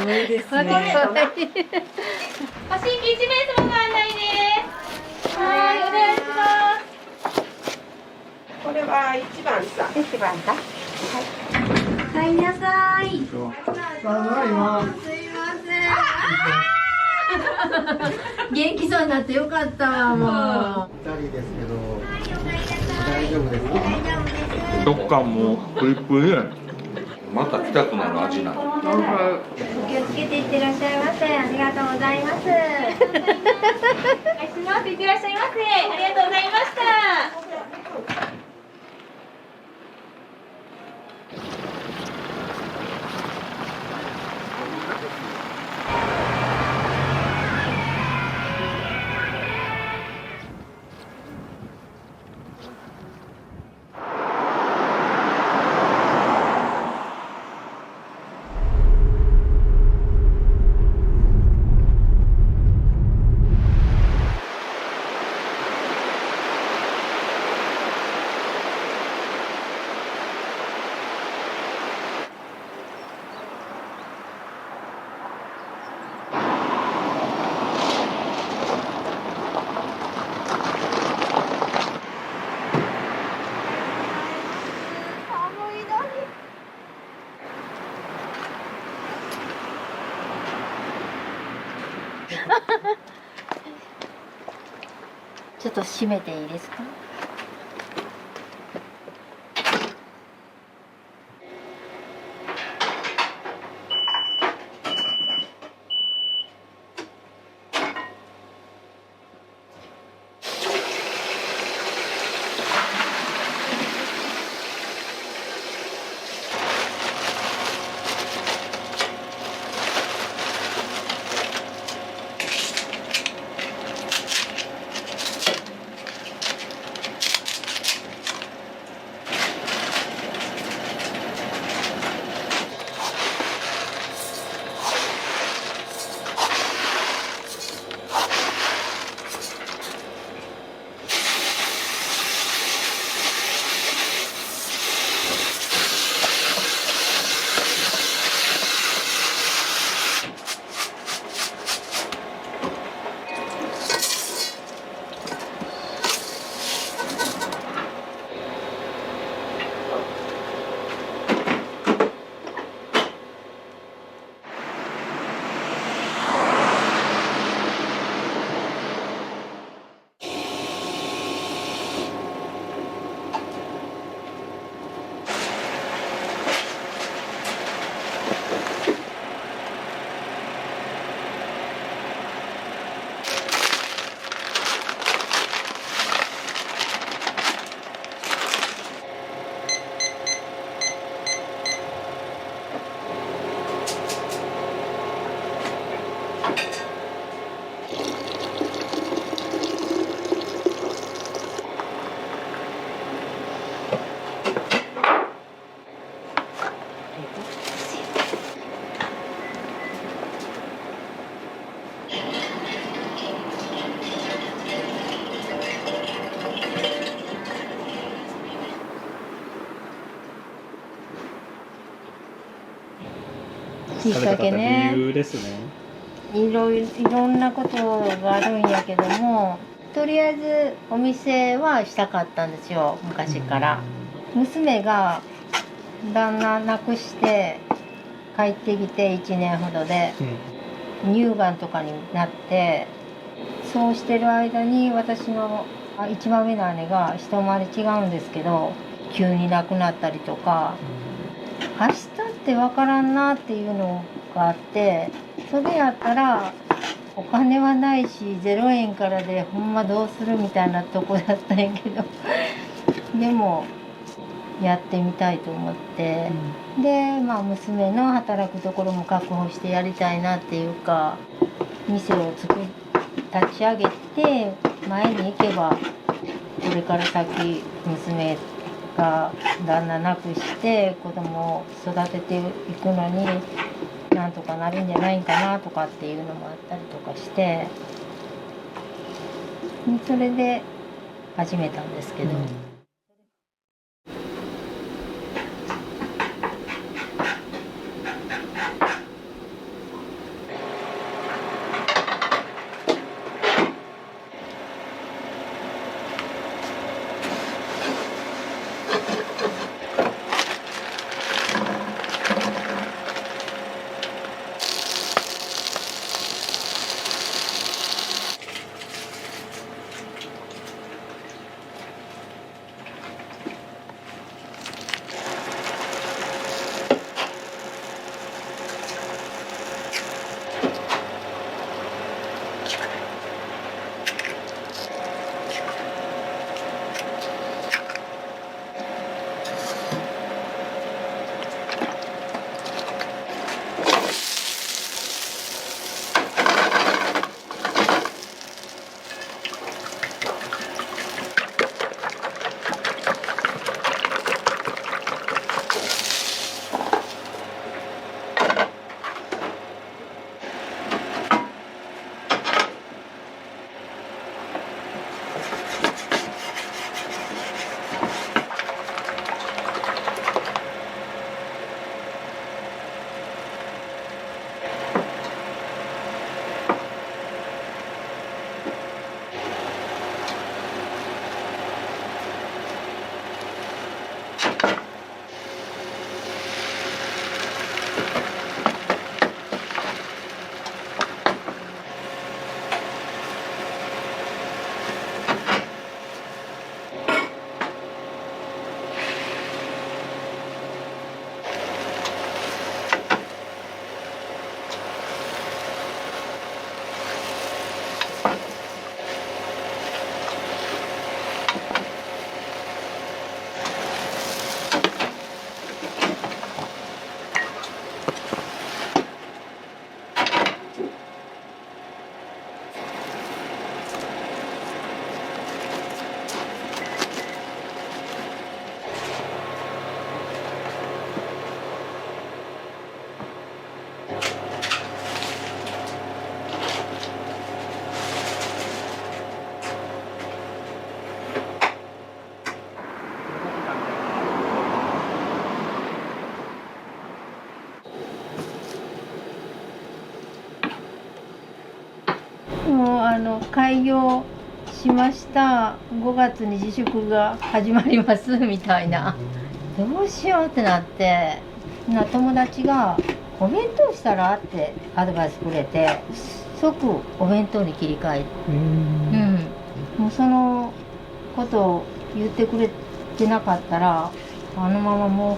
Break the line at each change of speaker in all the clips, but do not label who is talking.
ごいですね。
ご新規1名様ご案内です。はい、お願いします。
これは1番さ。
1番か。はい。はい、なさい。
ただいま。
すいません。元気そうになってよかったわ、もう。
二人ですけど、大丈夫ですか？
食感もプリプリ。また来たくなる味なの。
お気をつけていってらっしゃいませ。ありがとうございます。お願いします。いってらっしゃいませ。ありがとうございました。ちょっと閉めていいですか？きっかけね。
理由ですね。
いろんなことがあるんやけども、とりあえずお店はしたかったんですよ、昔から。娘が旦那亡くして帰ってきて1年ほどで、乳がんとかになって、そうしてる間に私の一番上の姉が一回り違うんですけど、急に亡くなったりとか、明日ってわからんなっていうのがあって、それやったらお金はないし0円からでほんまどうするみたいなとこだったんやけどでもやってみたいと思って、でまあ娘の働くところも確保してやりたいなっていうか、店を立ち上げて前に行けば、これから先娘が旦那亡くして子供を育てていくのになんとかなるんじゃないんかなとかっていうのもあったりとかして、それで始めたんですけど。開業しました、5月に自粛が始まりますみたいな、どうしようってなって、友達がお弁当したらってアドバイスくれて、即お弁当に切り替え、もうそのことを言ってくれてなかったら、あのままもう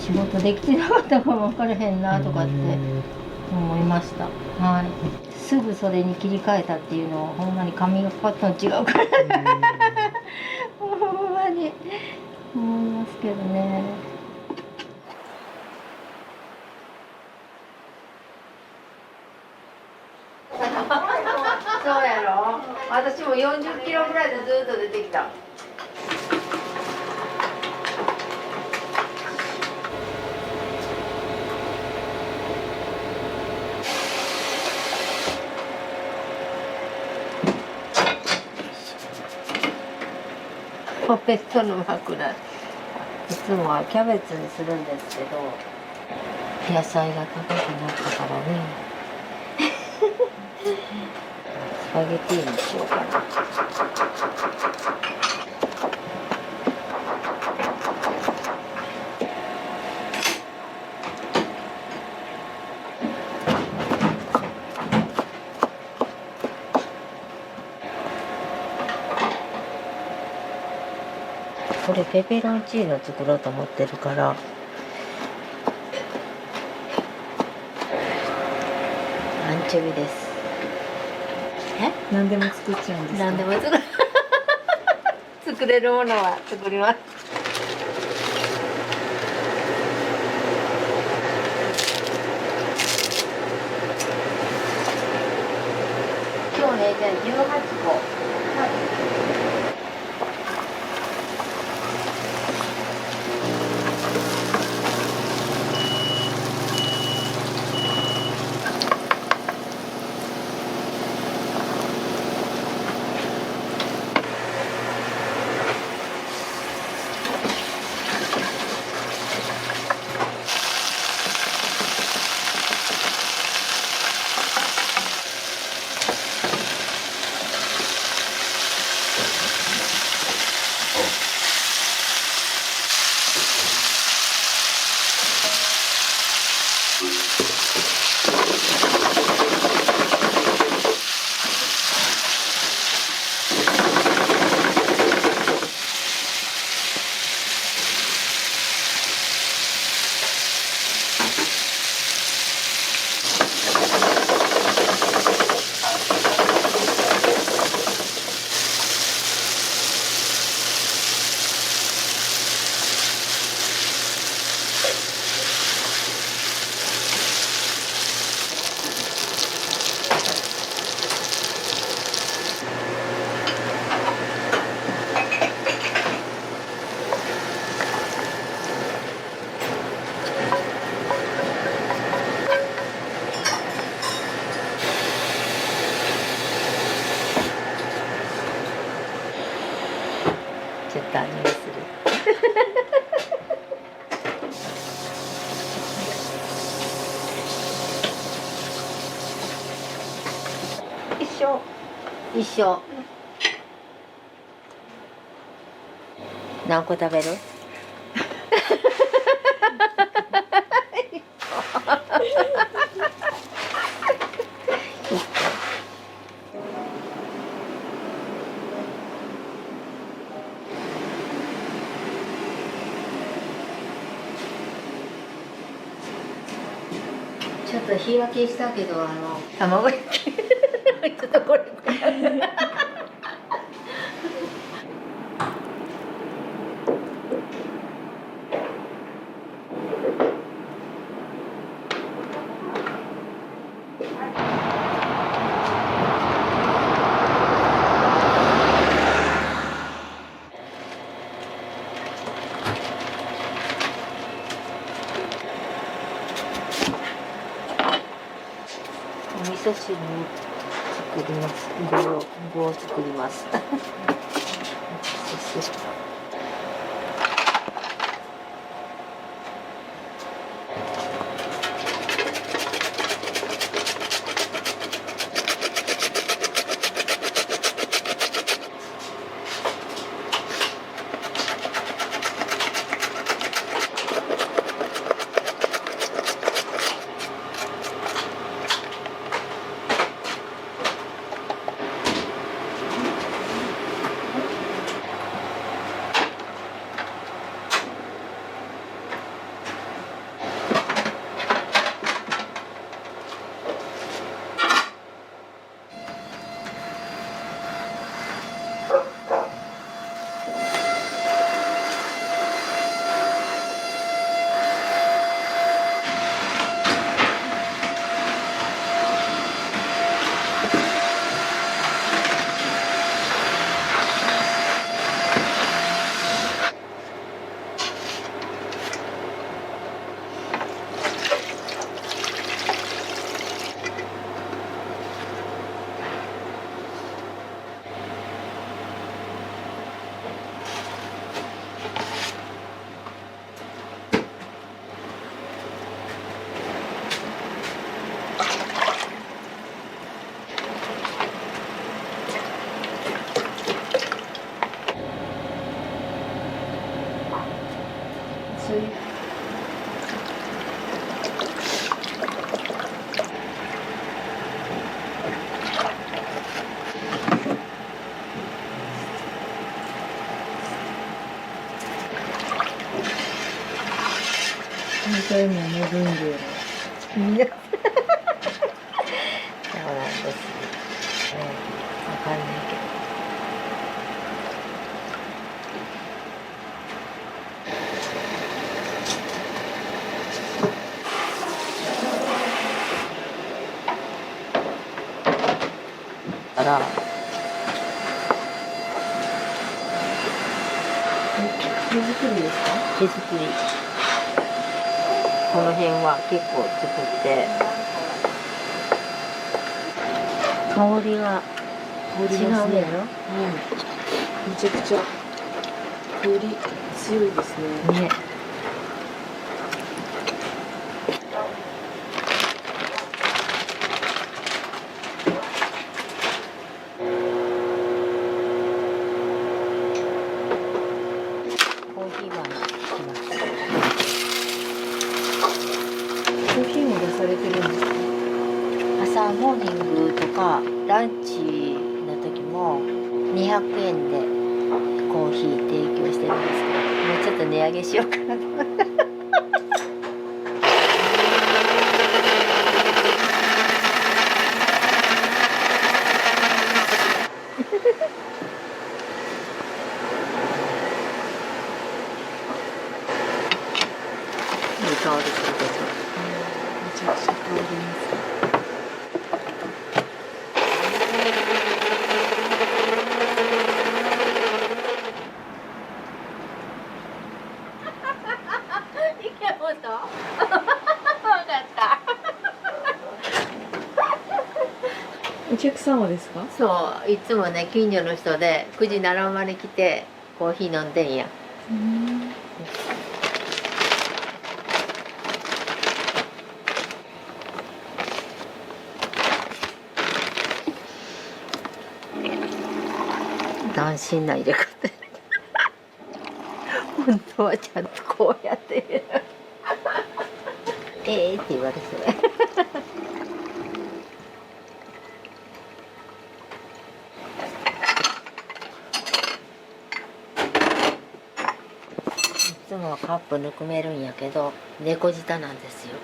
仕事できてなかったかも分からへんなとかって思いました。はい。すぐそれに切り替えたっていうのはほんまに髪がパッと違うからほんまに思いますけどね。そうやろ。私も40キロぐらいでずっと出てきた。お弁当の枕、いつもはキャベツにするんですけど、野菜が高くなったからねスパゲティにしようかな。これペペロンチーノ作ろうと思ってるから、アンチョビです。
何でも作っちゃうんですか？
何でも作れるものは作ります。今日ね、じゃあ18個。ちょっと味見する一緒。何個食べる？ちょっと日焼けしたけど卵焼きちょっとこれお味噌汁を作ります。具を作ります。
水。本当にもう恵んでる。
みんなそうなんです。わかんないけど。あら、
手作りですか？
手作り。この辺は結構作って香りが違うのよ。
めちゃくちゃ香り強いですね。
ね。コーヒーはします。
コーヒーも出されてるんですか？
朝モーニングとかランチの時も200円でコーヒー提供してるんですけど、もうちょっと値上げしようかなと。いい香りするでしょ。
めちゃくちゃ香ります。
池本分かった。
お客様ですか？
そう、いつもね近所の人で9時7時まで来てコーヒー飲んでんや。斬新な入れ方。本当はちゃんとこうやって入れる。って言われそう。いつもはカップぬくめるんやけど猫舌なんですよ。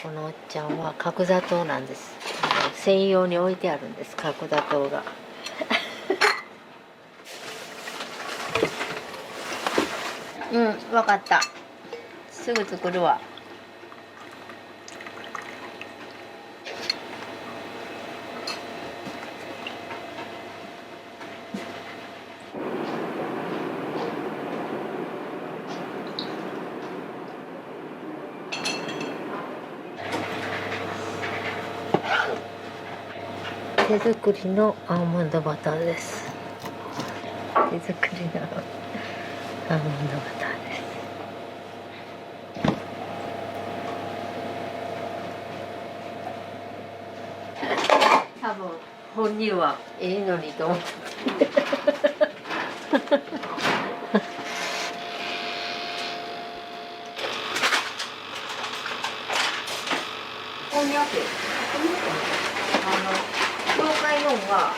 このおっちゃんは角砂糖なんです。専用に置いてあるんです、角砂糖が。うん、わかった。すぐ作るわ。手作りのアーモンドバターです。手作りのアーモンドバターです。多分本人はええのにと思って。こんにゃく。教会のが。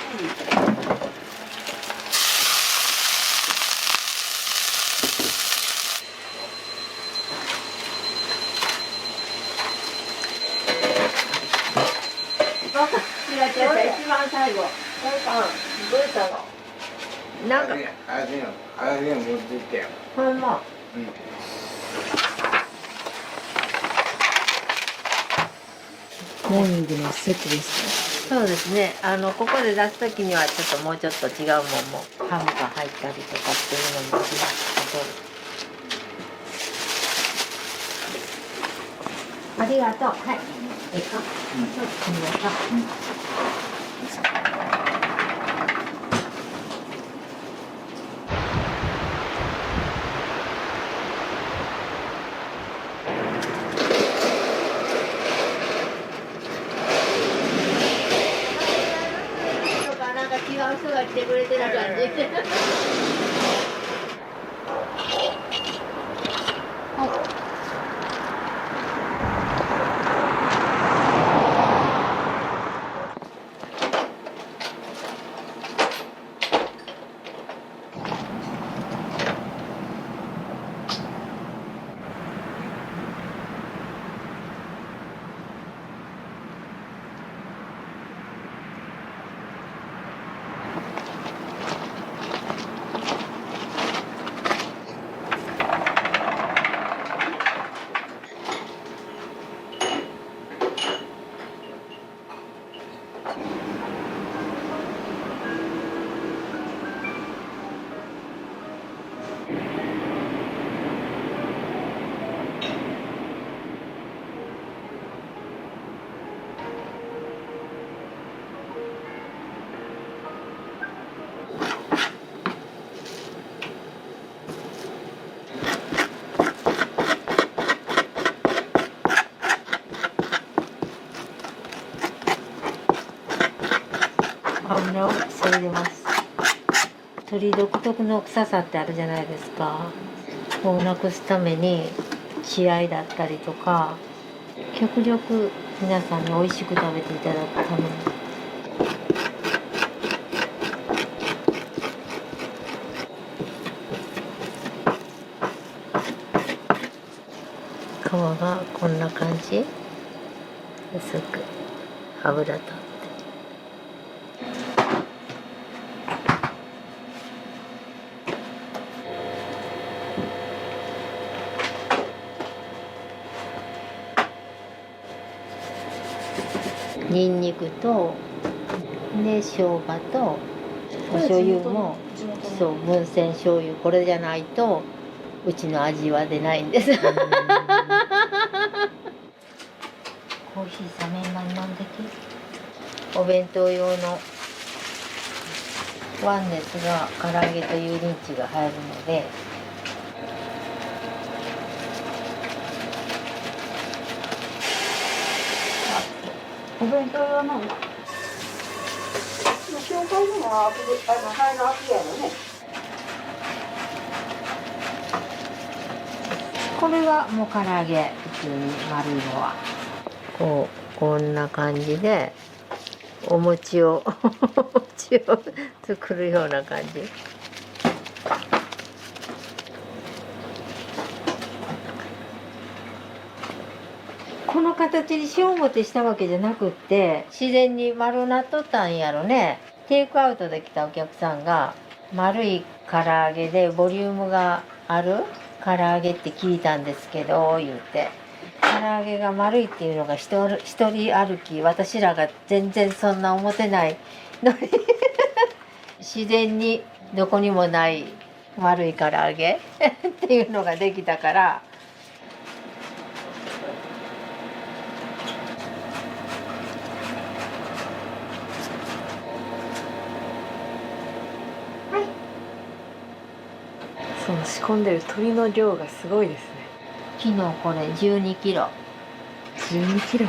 一番最後。どうやったの？なんか。
あれ持ってってよ。
ほんま。
モーニングのセットです
そうですね。ここで出すときにはちょっともうちょっと違うもんもハムが入ったりとかっていうのもありますけど。ありがとう。はい。ええか。ありがとう。なんか違う人が来てくれてる感じ。鶏独特の臭さってあるじゃないですか。をなくすために血合いだったりとか、極力皆さんに美味しく食べていただくために。皮がこんな感じ、薄く油とってにんにくとで生姜とお醤油も、そう文鮮醤油、これじゃないとうちの味は出ないんですコーヒー冷めんまに飲んでき。お弁当用のワンネスが唐揚げと油淋鶏が入るので、お弁当用の
紹介のは入るわけやろね。
これはもう唐揚げ、普通に丸いのはこんな感じでお餅を作るような感じ。この形にしようもてしたわけじゃなくって、自然に丸なっとったんやろね。テイクアウトで来たお客さんが丸い唐揚げでボリュームがある唐揚げって聞いたんですけど言って、唐揚げが丸いっていうのが一人歩き、私らが全然そんな思ってないのに自然にどこにもない丸い唐揚げっていうのができたから。
その仕込んでる鶏の量がすごいですね。
昨日これ12キロ。
12キロ。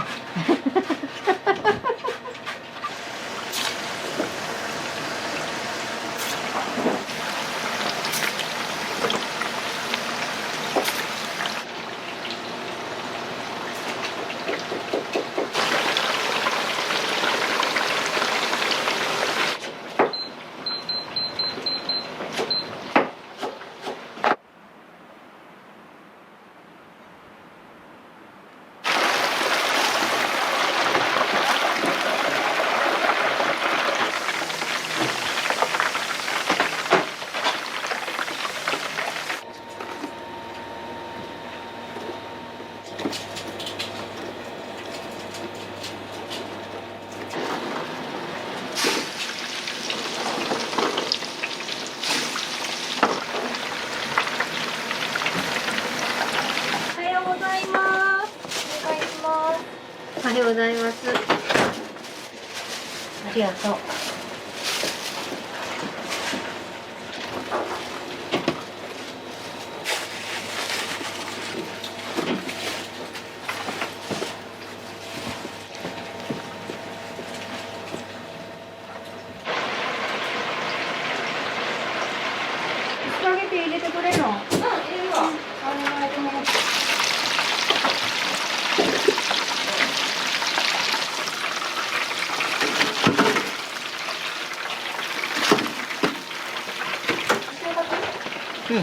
おはようございます。ありがとう。スパゲティ入れてくれるの？
入れるわ。
うん。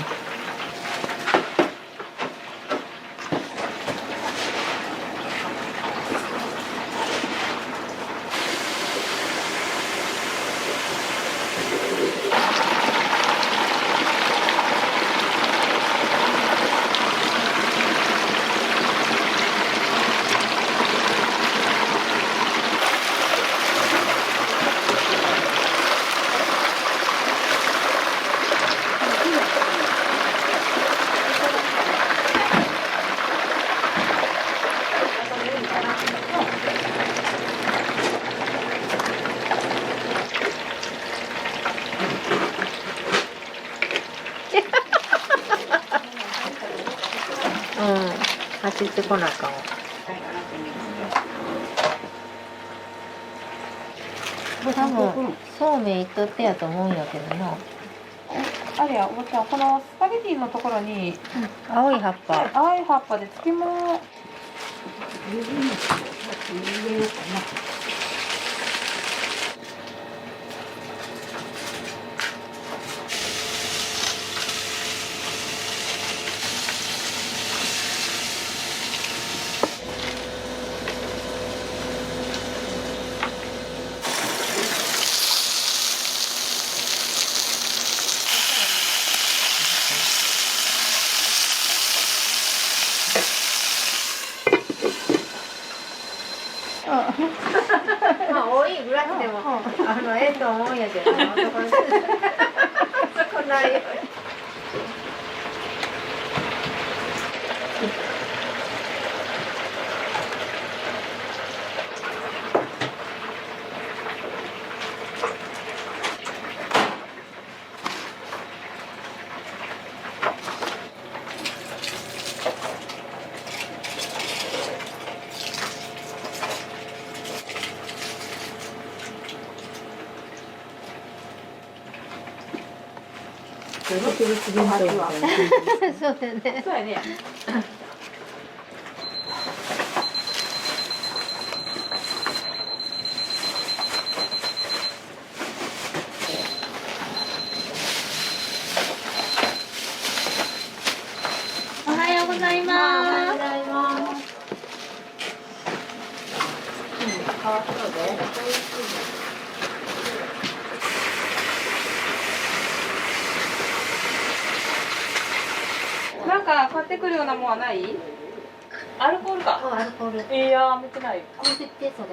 走ってこなあかんわ。多分そうめんいっとってやと思うんやけどな。
あれや、おばちゃん、このスパゲティのところに
青い葉っぱ。
青い葉っぱで漬物。
まあ多いぐらいでもええと思うんやけどな。そこないよ。
特別弁当みたいな。
そうだね。
そうやね。
おはようございます。おはようございます。変わったので。
なんか買ってくるようなもんはない？アルコールか。
アルコール。
いやー、見てない。
見ててそれ。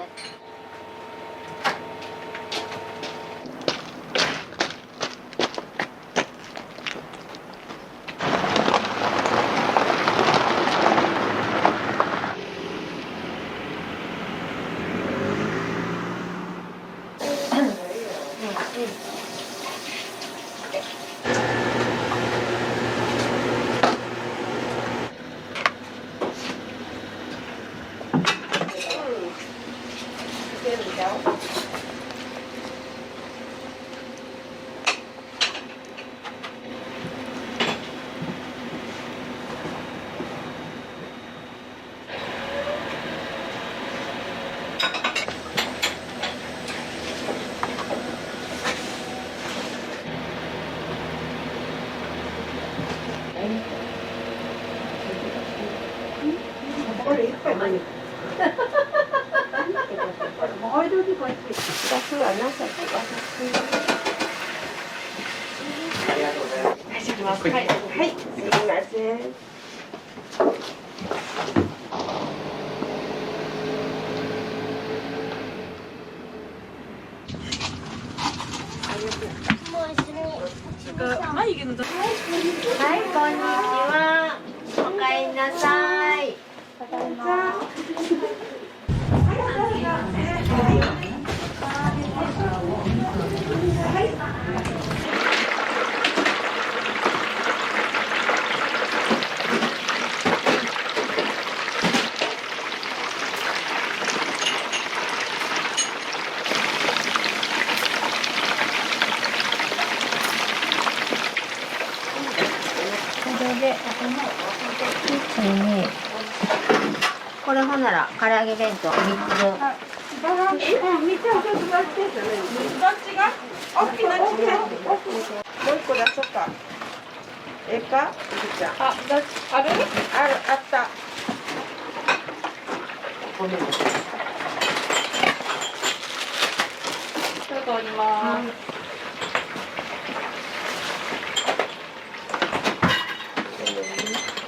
これいっぱい何？もうあれでこっち。出すわなさっきは。
はい、します。はい。
はい、すみません。
眉毛のと。
はい、こんにちは。おかえりなさい。これで、これほんなら唐揚げ弁当3つ分。
見てちょっと待って。どっちが？大きなちっちゃい。もう一個出そうか。ええか？ちゃん。
あ、ある？
あった。
ちょっとおります。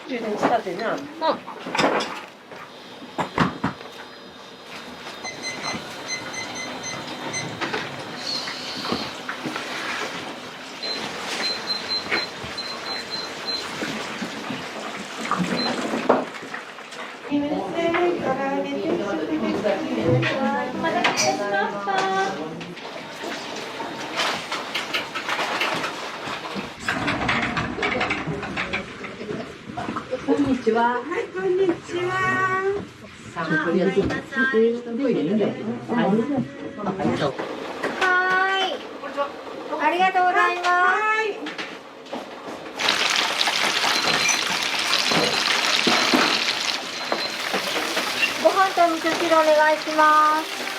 充電したってな。
こんにちは。
はい、こんにちは。
はい。ありがとうございます。
はい。
汁お願いします。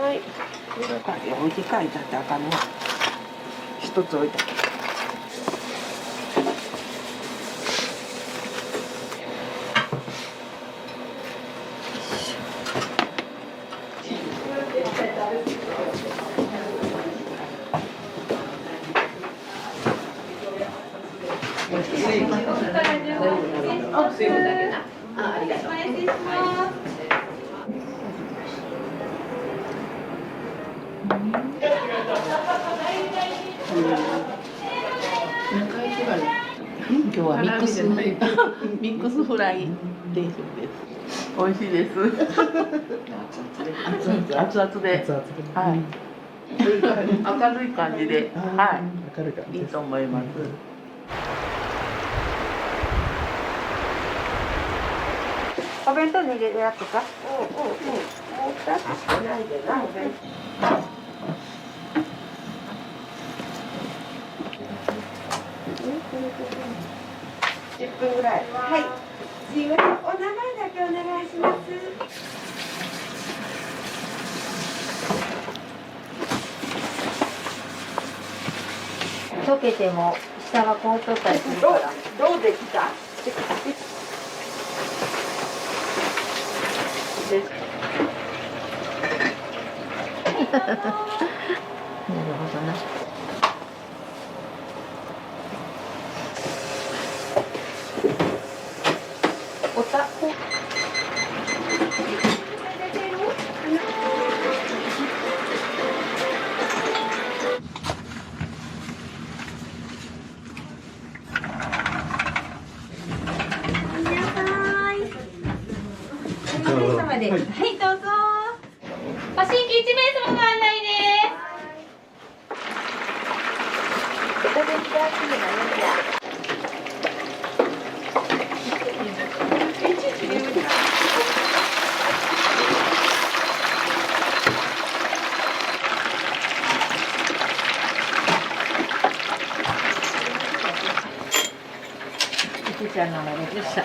はい。置いて書いたってあかんな。一つ置いた。
今日はミックスフライ定食です。美味しいです。熱々で、はい。明るい感じで、はい。いいと思います。
お弁当に入れるやつか。もう2つしかないでな、お弁当。10分ぐらい。はい。すいません。お名前だけお願いします。
溶けても下が凍っとったりするから。
どうできた？
なるほどな。
おたこ。
はい、どうぞ。ご新規1名様の案内です
ゆきちゃんのもでした。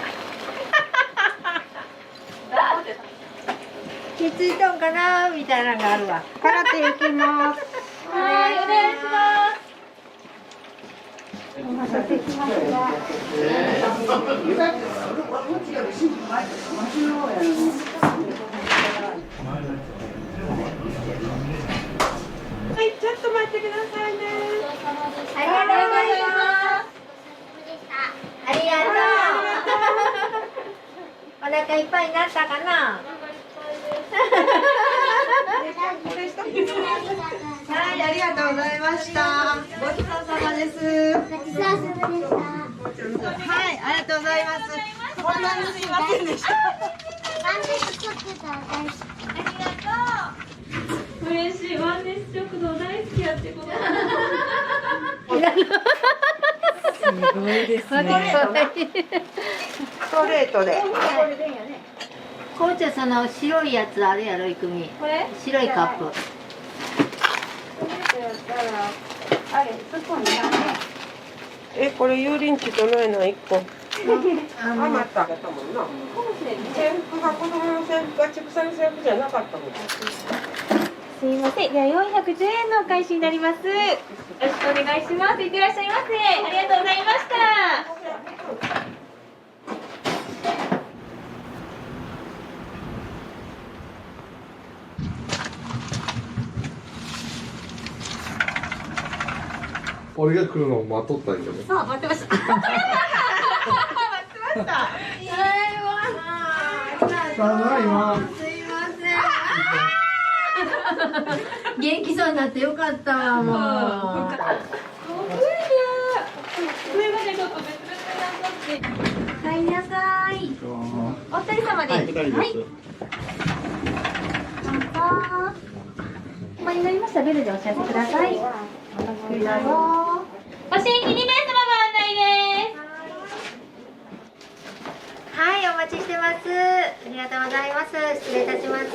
気ついとんかなみたいなのがあるわ。からっていきます。
はい、お願いします。
お待たせしました。
はい、ちょっと待ってくださいね。
ありがとうございます。ありがとう。お腹いっぱいになったかな。
はい、ありがとうございました。ごちそうさまです。はい、ありがとうございます。こんなにすいませんでした。
嬉しい、ワンネス食堂大好きやってこと。
すごいですね。
ストレートで。
紅茶その白いやつあるやろいくみ。
これ？
白いカップ。
これ油淋鶏とないの1個。余ったかったもんな。制服が子供の制服が畜産の制服じゃなかったもん。
すいません。では410円のお返しになります。よろしくお願いします。いってらっしゃいませ。ありがとうございました。
俺が来るのを待っとったんやけど。
そう、待ってました。待ってました。
ただいま。
元気そうになってよかったわもう。
すいません、ちょっと別々になっちゃって。
帰りなさい。
お二人様で。はい。お待ちになりました。ベルでお知らせください。ご新規2名様ご案内です。
はい、お待ちしてます。ありがとうございます。失礼いたします。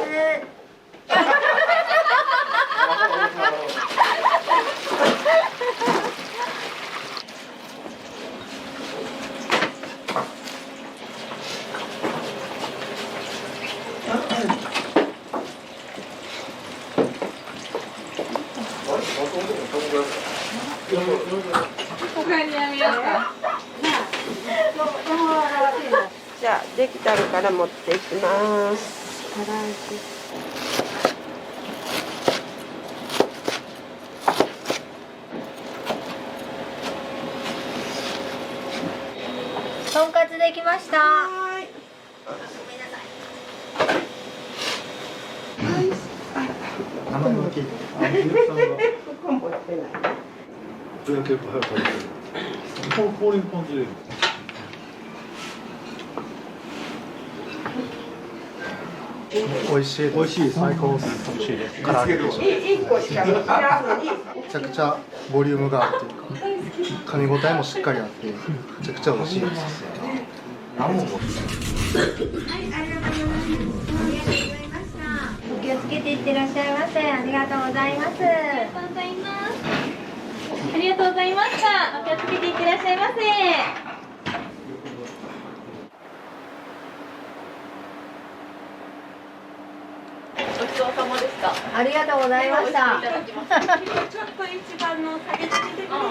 他にありますか？
じゃあできたるから持っていきます。
とんかつできました。
名前の聞いて。
ここ持ってない。
それは結構早く食べてる。こういう感じで。美味しい。美味しい。最高です。美味しいです。唐揚げ。
1個しか知らずに。
めちゃくちゃボリュームがあるというか、噛み応えもしっかりあって、めちゃくちゃ美味しいです。何も持ってない。
お気をつけていってらっしゃいませ。ありがとうございます。
ありがとうございます。ありがとうございました。お気をつけていってらっしゃいませ。ごちそうさまでした。
ありがとうございました。
いただきます。
ちょっと一番の下げてみてください。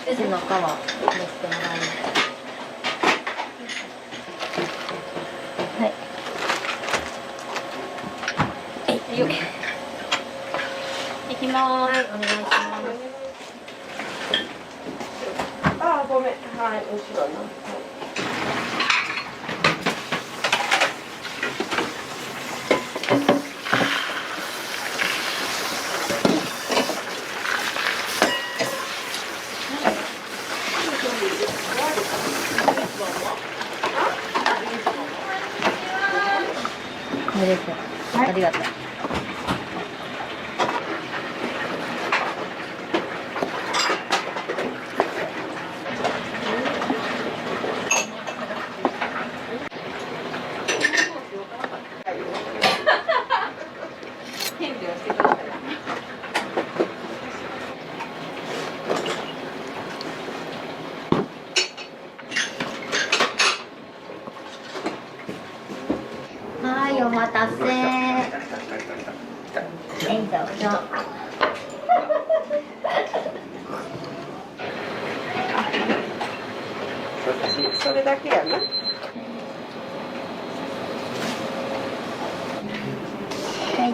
柚子の皮持ってもらいます。はい。よっ。
いきま
はい、
す。
お願いします。
あ、ごめん。はい、後ろの。
これです。ありがとう。
返事をしてください。
はい、お待たせ。はい、どうぞ。
それだけやな。
はい、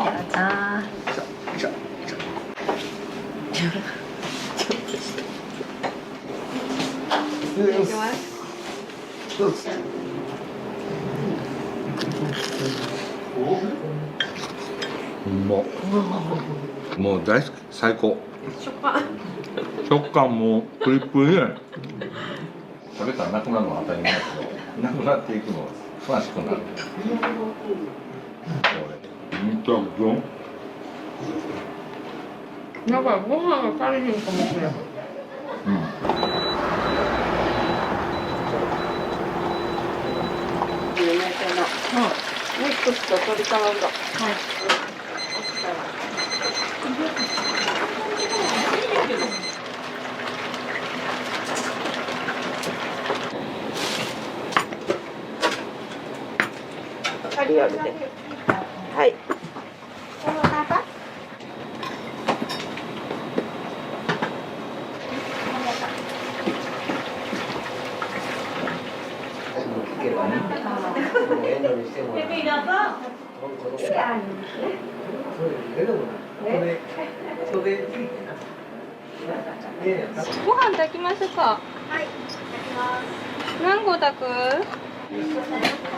どうぞ。
そうです。
もう大好き、最高。食感もプリプリで。食べたらなくなるのは当たり前だけど、なくなっていくのは詳しくなる。めちゃくちゃ。
なんかご飯が足りへんかもしれない。
ミックスと鶏卵。はい。カリオルで。はい。
ゆっくりどうぞ。ご飯炊きましょうか。
はい、いただきます。
何個炊く？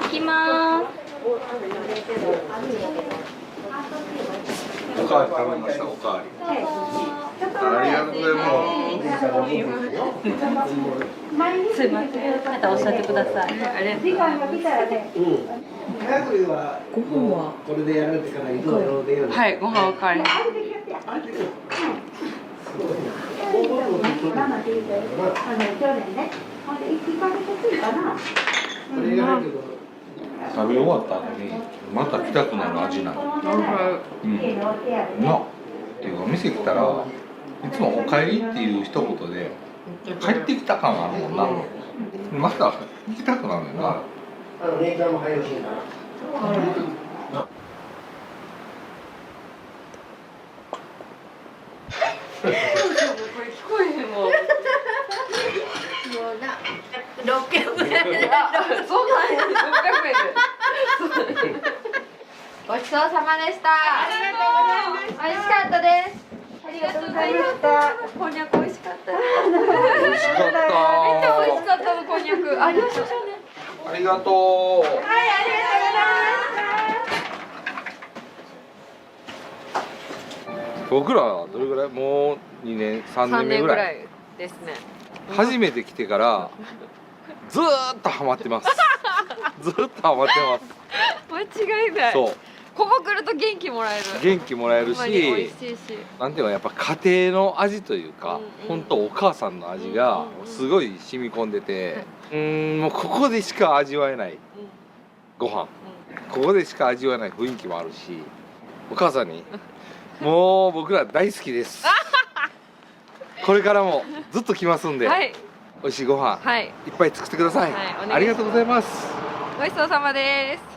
いきます。
おかわり食べました、おかわり。ありがとうございます。
すいません。またおっしゃってください。ありがとうございます。
早くはご飯はこれでやられてから移動でやる。
はい、ご飯おかわり。
それが入るけど。
あ食べ終わった後にまた来たくなる味なの。なっていうか店来たらいつも「おかえり」っていう一言で帰ってきた感があるもんな。また行きたくなるよな。
姉ちゃんも早いしいな。
これ聞こえへんもん。
もうな600円。
そうなんや。600円で。
ごちそうさまでした。美味しかったです。ありがとうございました。こんにゃく美味しかったです。
美味しかった。
めっちゃ美味しかったのこんにゃく。あ、よしよしね。
ありがとう。
はい、ありがとうございました。
僕らはどれぐらいもう2年3年目ぐらい
ですね。
初めて来てからずーっとハマってます。ずーっとハマってます。
間違いない。
そう
ここ来ると元気もらえる。
元気もらえる
ほんまに美味
し、
しいし。
なんていうのやっぱ家庭の味というか、本当お母さんの味がすごい染み込んでて、もうここでしか味わえないご飯、ここでしか味わえない雰囲気もあるし、お母さんにもう僕ら大好きです。これからもずっと来ますんで、
はい。
美味しいご飯、
はい。
いっぱい作ってください。
はいお願いします
ありがとうございます。
ごちそうさまです。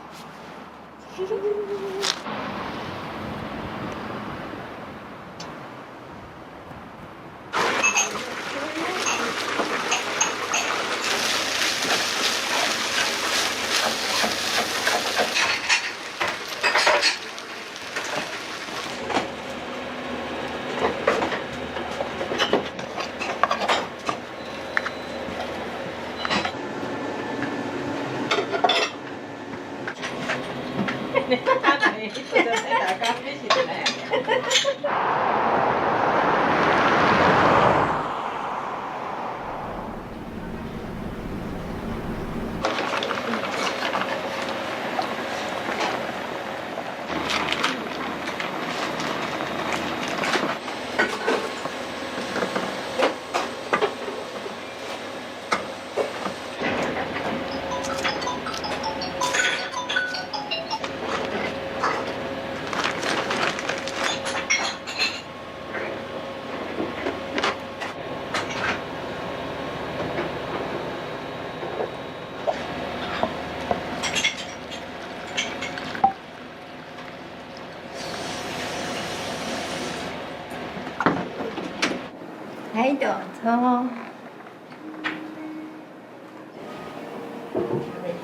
はいどうぞ。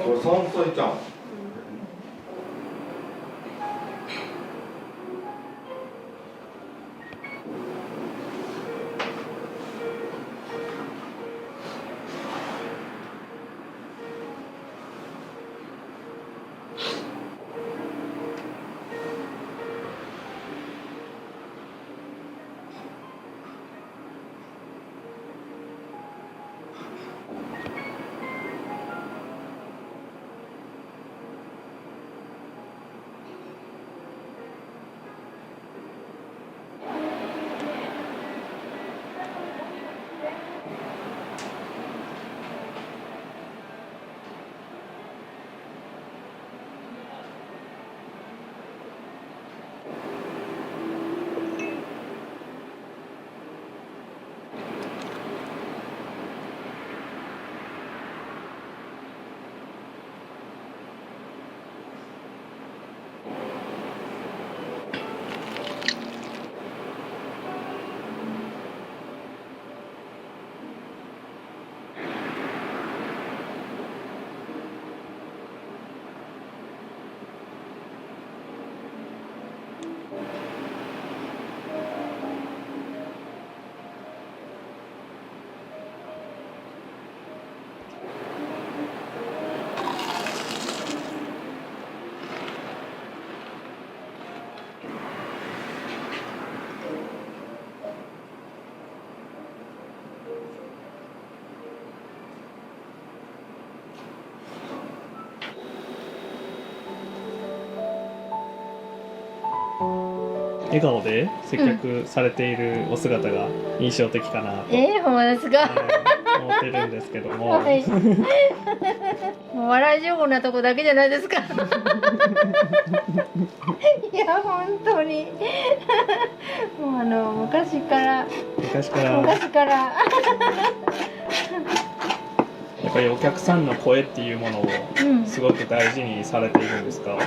これ山菜ちゃん。
笑顔で接客されているお姿が印象的かなと、
ほんまですか。
思思ってるんですけども、
はい。もう笑い上手なとこだけじゃないですか。いや本当にもう昔から
やっぱりお客さんの声っていうものをすごく大事にされているんですか？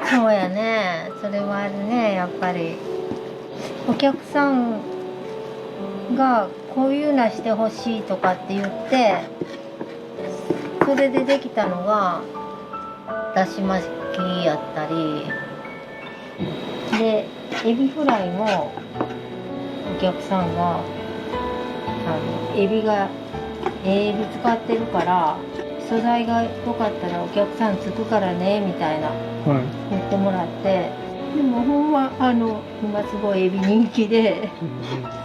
そうやね、それはあるね。やっぱりお客さんがこういうのしてほしいとかって言って、それでできたのがだし巻きやったりで、エビフライもお客さんがエビがエビ使ってるから素材が良かったらお客さんつくからねみたいな言ってもらって、でもほんま今すごいエビ人気で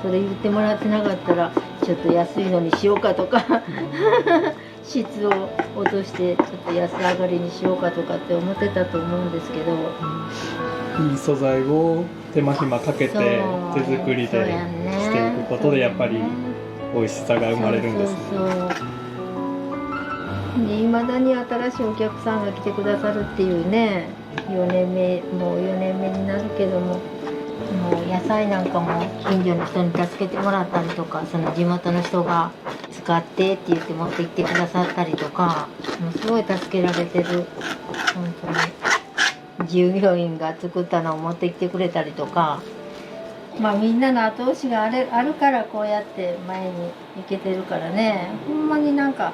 それ言ってもらってなかったらちょっと安いのにしようかとか質を落としてちょっと安上がりにしようかとかって思ってたと思うんですけど、
いい素材を手間暇かけて手作りでしていくことでやっぱり美味しさが生まれるんですね。
いまだに新しいお客さんが来てくださるっていうね、もう4年目になるけども、もう野菜なんかも近所の人に助けてもらったりとか、その地元の人が使ってって言って持って行ってくださったりとか、もうすごい助けられてる。本当に従業員が作ったのを持ってきてくれたりとか、まあみんなの後押しがあるからこうやって前に行けてるからね、ほんまに周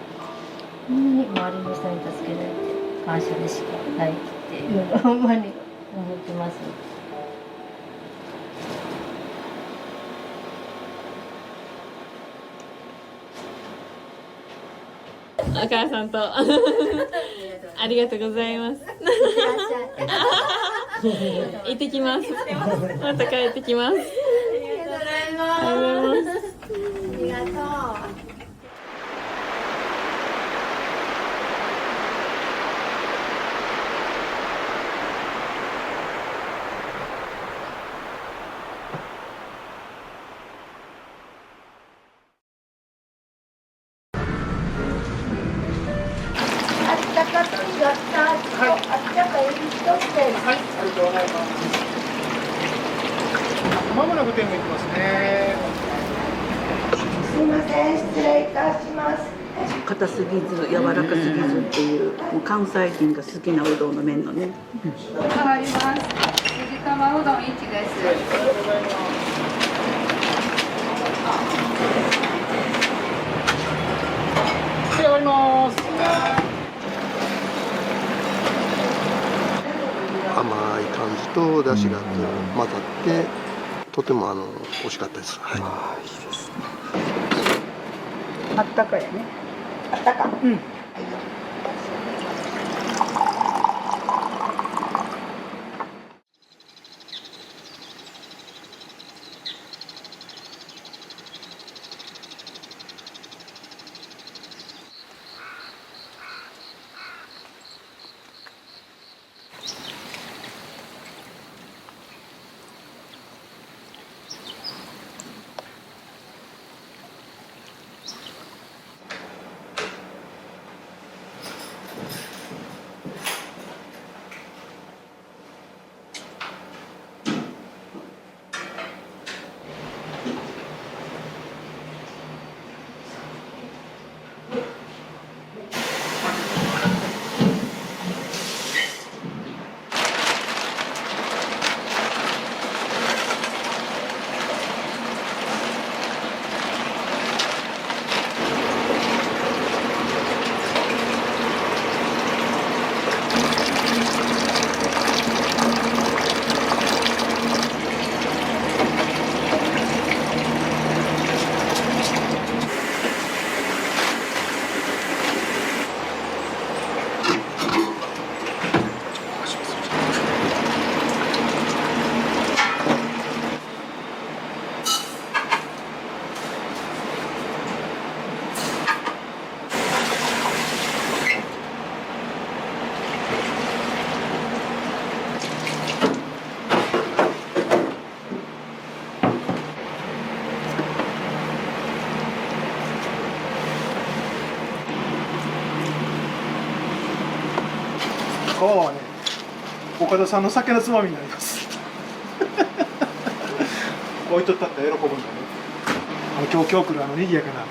りの人に助けられて感謝でしかないっていうのをほんまに思ってます。
お母さんとありがとうございます。行ってきます。また帰ってきます。ありがとうございます。
ありがとう。あったか鶏が2つと、あったかエビ1つです。
はい、ありがとうございます。まもなく店も行きますね。
すいません、失礼いたします。
硬すぎず柔らかすぎずっていう、もう関西人が好きなうどんの麺のね。
変わります。ゆで玉うどん1です。
ありがとうございます。終わります。甘い感じと出汁が混ざってとても美味しかったです。はい。いいですね。
あったかいね。あったか。うん。
はね岡田さんの酒のつまみになります置いとったって喜ぶんだね。今日来る賑やかな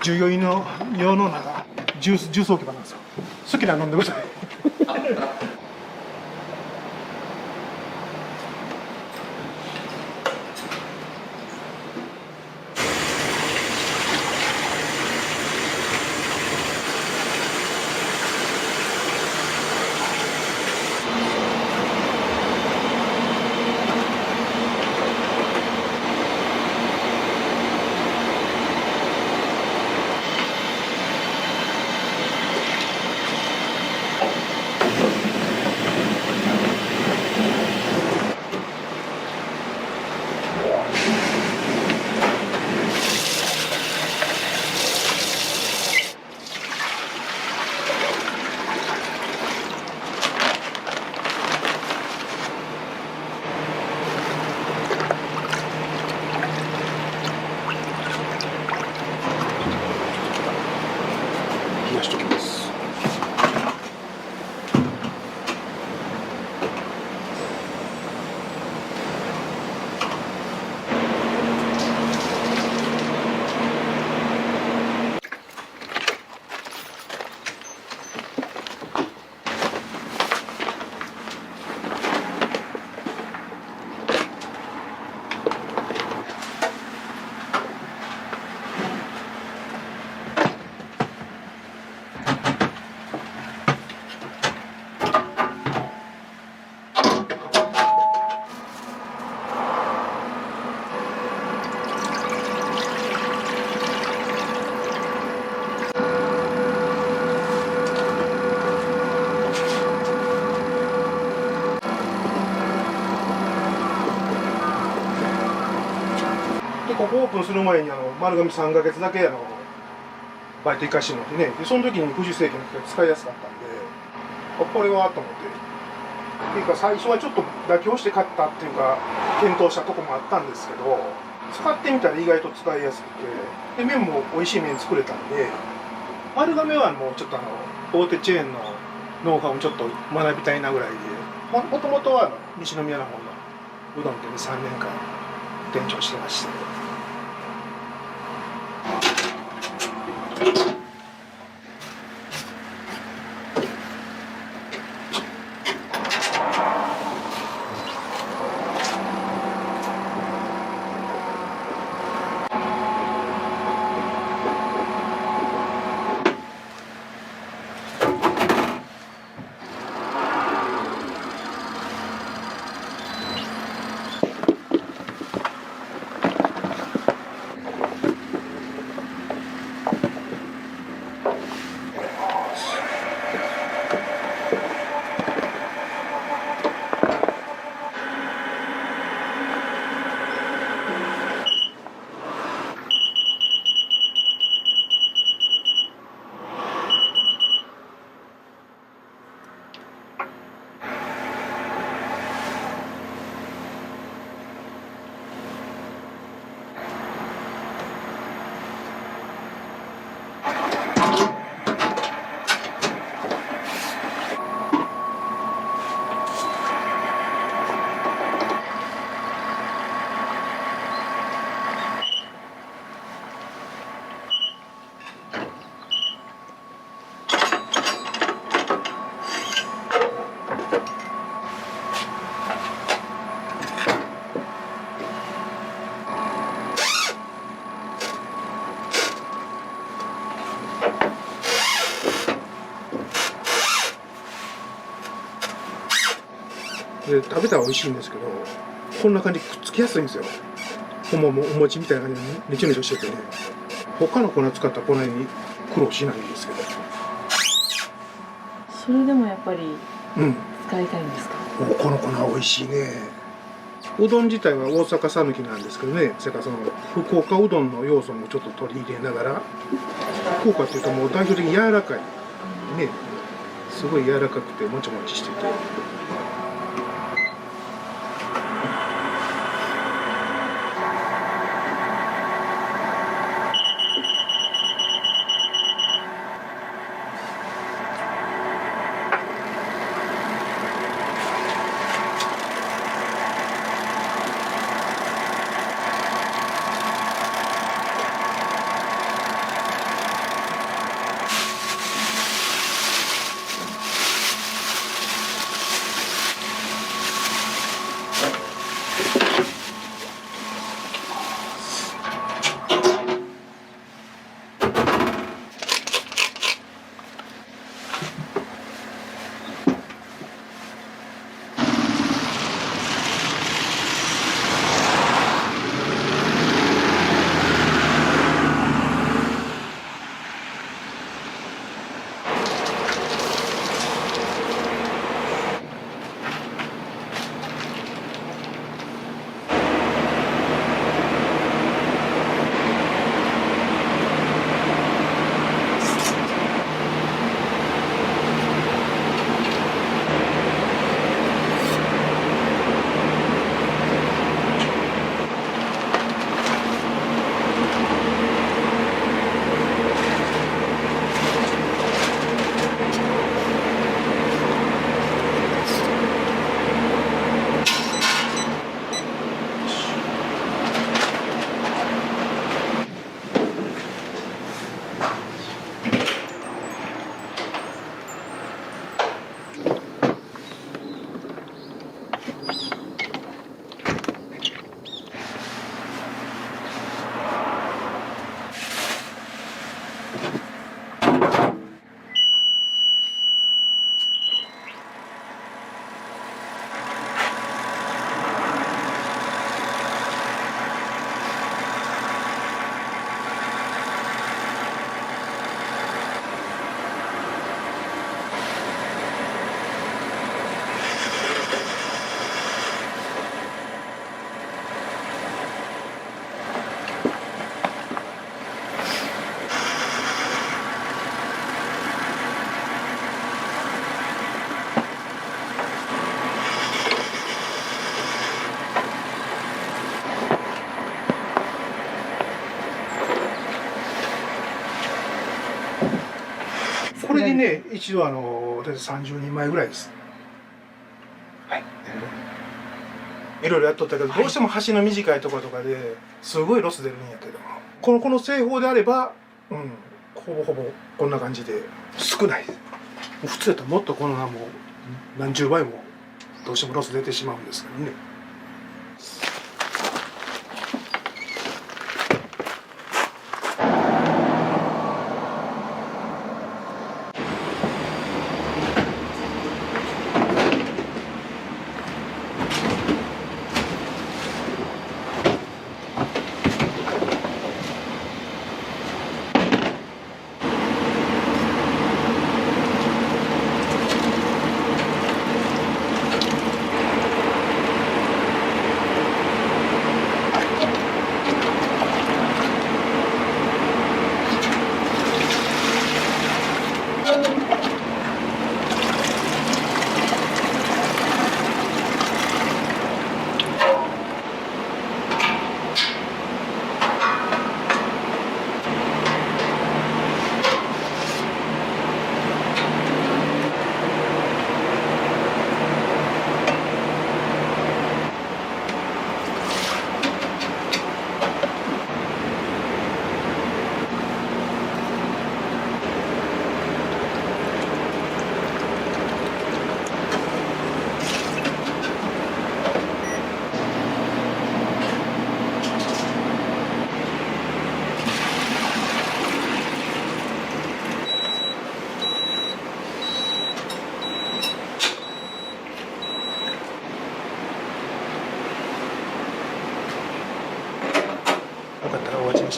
従業員の用のジュース置き場なんですよ。好きなの飲んでください冷やしておきます。ここオープンする前に丸亀3ヶ月だけバイト行かしてもらってね、でその時に富士製機の機械使いやすかったんで、これはと思って。っていうか最初はちょっと妥協して買ったっていうか検討したとこもあったんですけど、使ってみたら意外と使いやすくて、で麺も美味しい麺作れたんで、丸亀はもうちょっと大手チェーンのノウハウをちょっと学びたいなぐらいで、もともとは西宮の方のうどん店に3年間店長してまして。で食べたら美味しいんですけど、こんな感じでくっつきやすいんですよ。お餅みたいな感じでねちょねちょしててね、他の粉使ったらこんなに苦労しないんですけど。
それでもやっぱり
うん、
使いたいんですか？
この粉美味しいね。うどん自体は大阪讃岐なんですけどね、それからその福岡うどんの要素もちょっと取り入れながら、福岡っていうともう代表的に柔らかいね、すごい柔らかくてもちもちしてて。これでね、一度大体30人前ぐらいです。はい。いろいろやっとったけど、どうしても端の短いところとかですごいロス出るんやけども、この製法であれば、ほぼほぼこんな感じで少ないです。普通だったらもっとこのもう何十倍もどうしてもロス出てしまうんですけどね。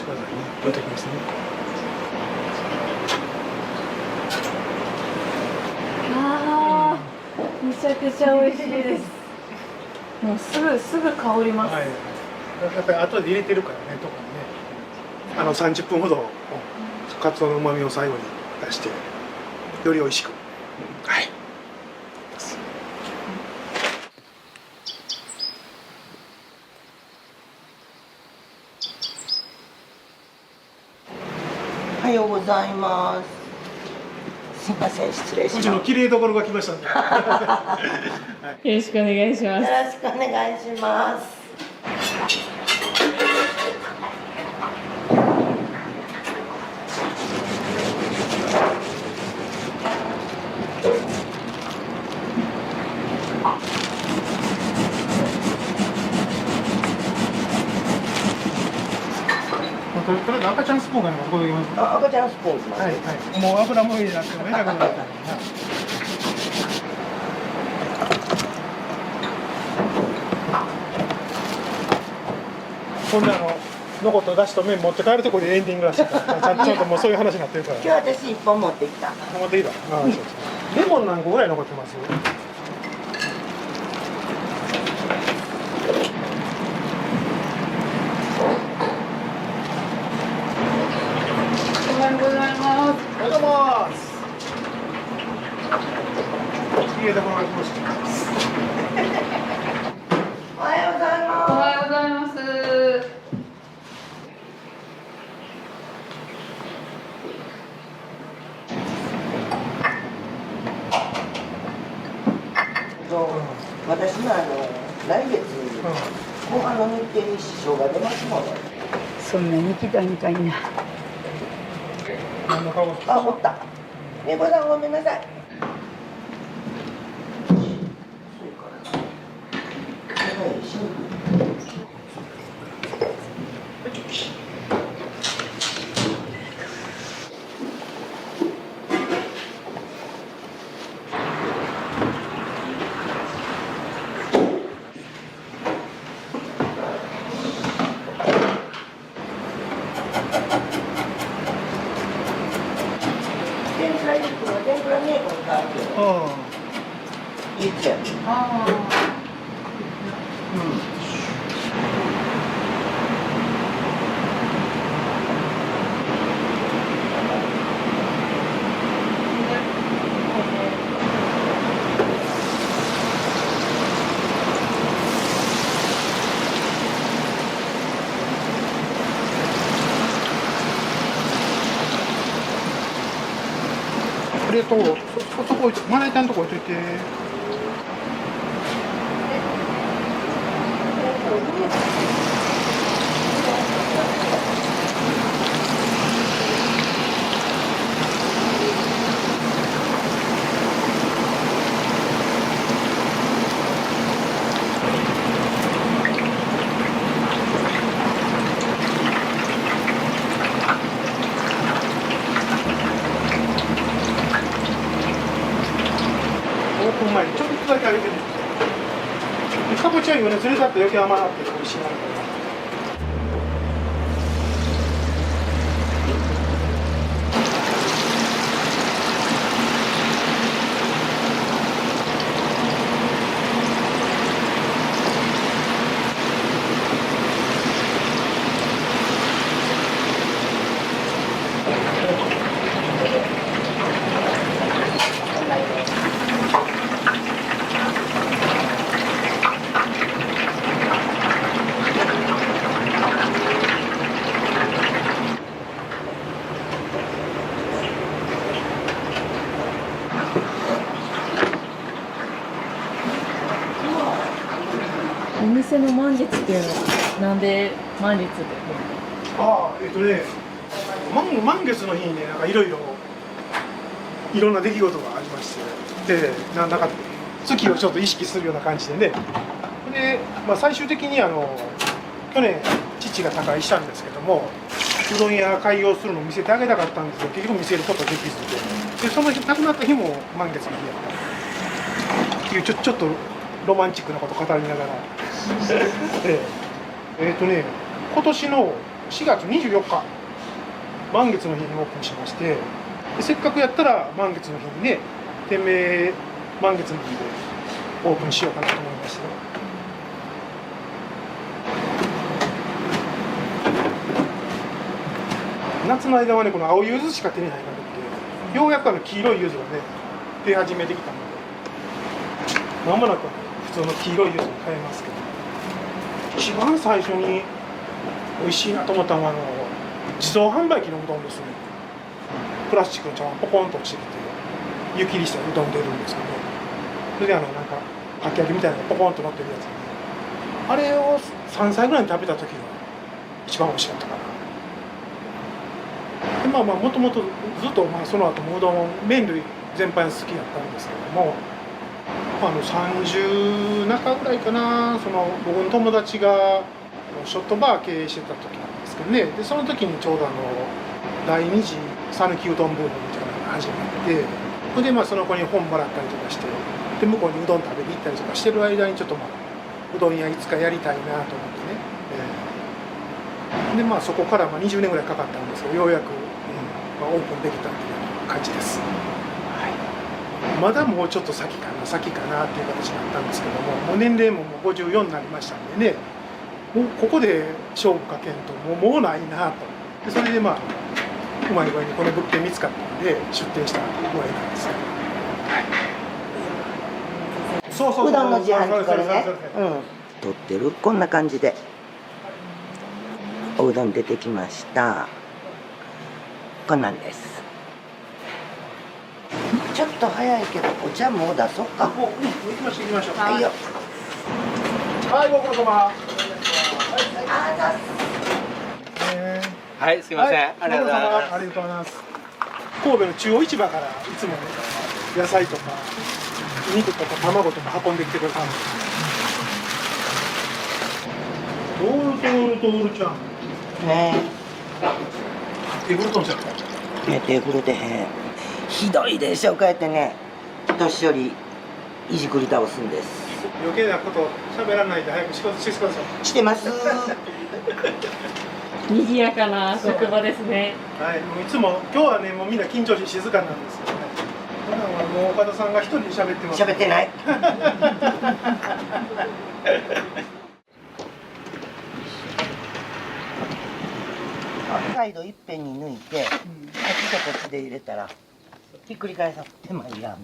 くださいね。置いときますね。
あー、めちゃくちゃ美味しいです。もうすぐ香ります。
はい。やっぱり後で入れてるからね、特にね。30分ほどカツオの旨味を最後に出してより美味しく。はい。
おはようございます。すいません、失礼します。
うちの綺麗どころが来ましたんで。
よろしくお願いします。
よろしくお願いします。
とりあえず赤ちゃんスプーンがね、ここできます。
あ、赤ちゃんスプーンします。
はいはい。もう油も入れなくても痛くなったらな。こんな残っただしと麺持って帰るとこでエンディングらしいからちゃんともうそういう話になってるから。
今日私一本持ってきた。
持ってきた。ああ、そうそう。レモン何個ぐらい残ってます？
おはようございます。
おはようございます。綺麗どころが来ました。
おはようございます。
おはようございます。
私の来月後半の日程に支障が出ますので。
そんなに来たみたいな。
何の顔？
あ、おった。猫さんごめんなさい。天ぷらメーカーに変わるけど。言っちゃう。
プレートをそこ置いとまな板のとこ置いといて。オープン前にちょっとだけ揚げてみて。かぼちゃよね、ずれちゃって余計甘なって美味しいな。
お店の満月っていうのはなんで満月って？
満月の日にね、なんかいろんな出来事がありまして、で、なんだか月をちょっと意識するような感じでね。で、最終的に去年父が他界したんですけども、うどん屋開業するのを見せてあげたかったんですけど、結局見せることできずで、その日亡くなった日も満月の日やったっていうちょっとロマンチックなことを語りながら。今年の4月24日満月の日にオープンしまして、でせっかくやったら満月の日にね、店名満月の日でオープンしようかなと思いまして、夏の間はね、この青柚子しか手に入らなくて、ようやく黄色い柚子がね出始めてきたので、まもなく普通の黄色い柚子に変えますけど、一番最初に美味しいなと思ったのは自動販売機のうどんですね。プラスチックの茶碗ポコンと落ちてきて湯切りしたうどん出るんですけど、それでなんかかき揚げみたいなのがポコンと乗ってるやつ、あれを3歳ぐらいに食べた時が一番美味しかったかな。でもともとずっとその後もうどん麺類全般好きだったんですけども、30中ぐらいかな、僕の友達がショットバー経営してた時なんですけどね、でその時にちょうど第二次讃岐うどんブームみたいなのが始まって、それでその子に本もらったりとかして、で向こうにうどん食べに行ったりとかしてる間にちょっとうどん屋いつかやりたいなと思ってね、でそこから20年ぐらいかかったんですけど、ようやく、オープンできたっていう感じです。まだもうちょっと先かなっていう形だったんですけども、もう年齢ももう54になりましたんでね、もうここで勝負かけんともうないなと。でそれでうまい具合にこの物件見つかったんで出店した具合なんですけど、そう
うどんの自販機これね、取ってるこんな感じでおうどん出てきました。こんなんです。ちょっと早いけどお茶もう出そうか。
もう行きましょう。
はいよ。
はい、ご苦労様。
はい、すみません。ありがとうございます。
ありがとうございます。神戸の中央市場からいつもね、野菜とか肉とか卵とか運んできてくれたんです。トールちゃん。
ね
手振るとんちゃうか。
手振るてへん。ひどいでしょ、こうやってね、年寄りいじくり倒すんです。
余計なこと喋らないで早く仕事してください。
してます。
賑やかな職場ですね。
はい、もういつも今日はね、もうみんな緊張して静かなんですけどね。普段はもう岡田さんが一人で喋ってます。
喋ってない。サイドいっぺんに抜いて、こっちとこっちで入れたらひっくり返さ手間いらん。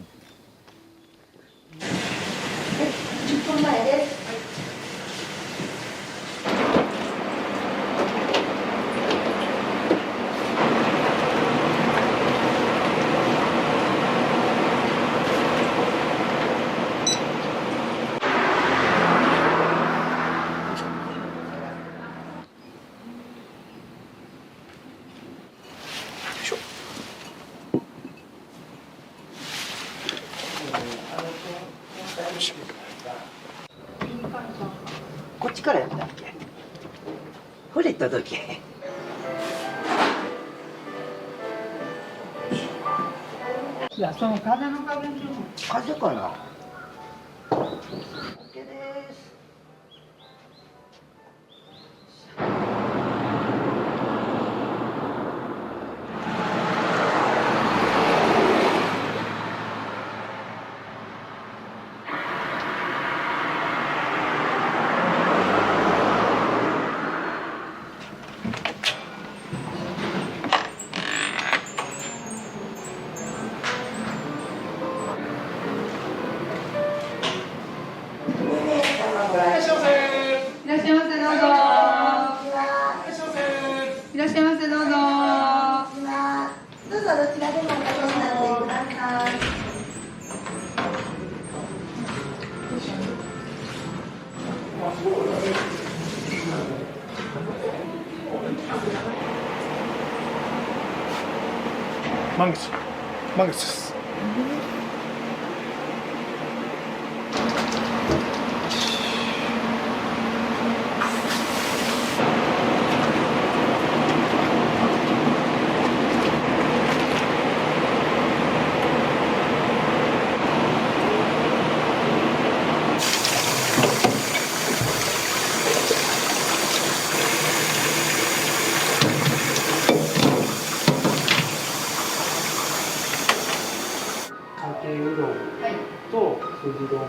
10分前です。こっちからやったっけ？フリット時。いや、その風の加減。風かな。OK です。
満月です。と筋丼2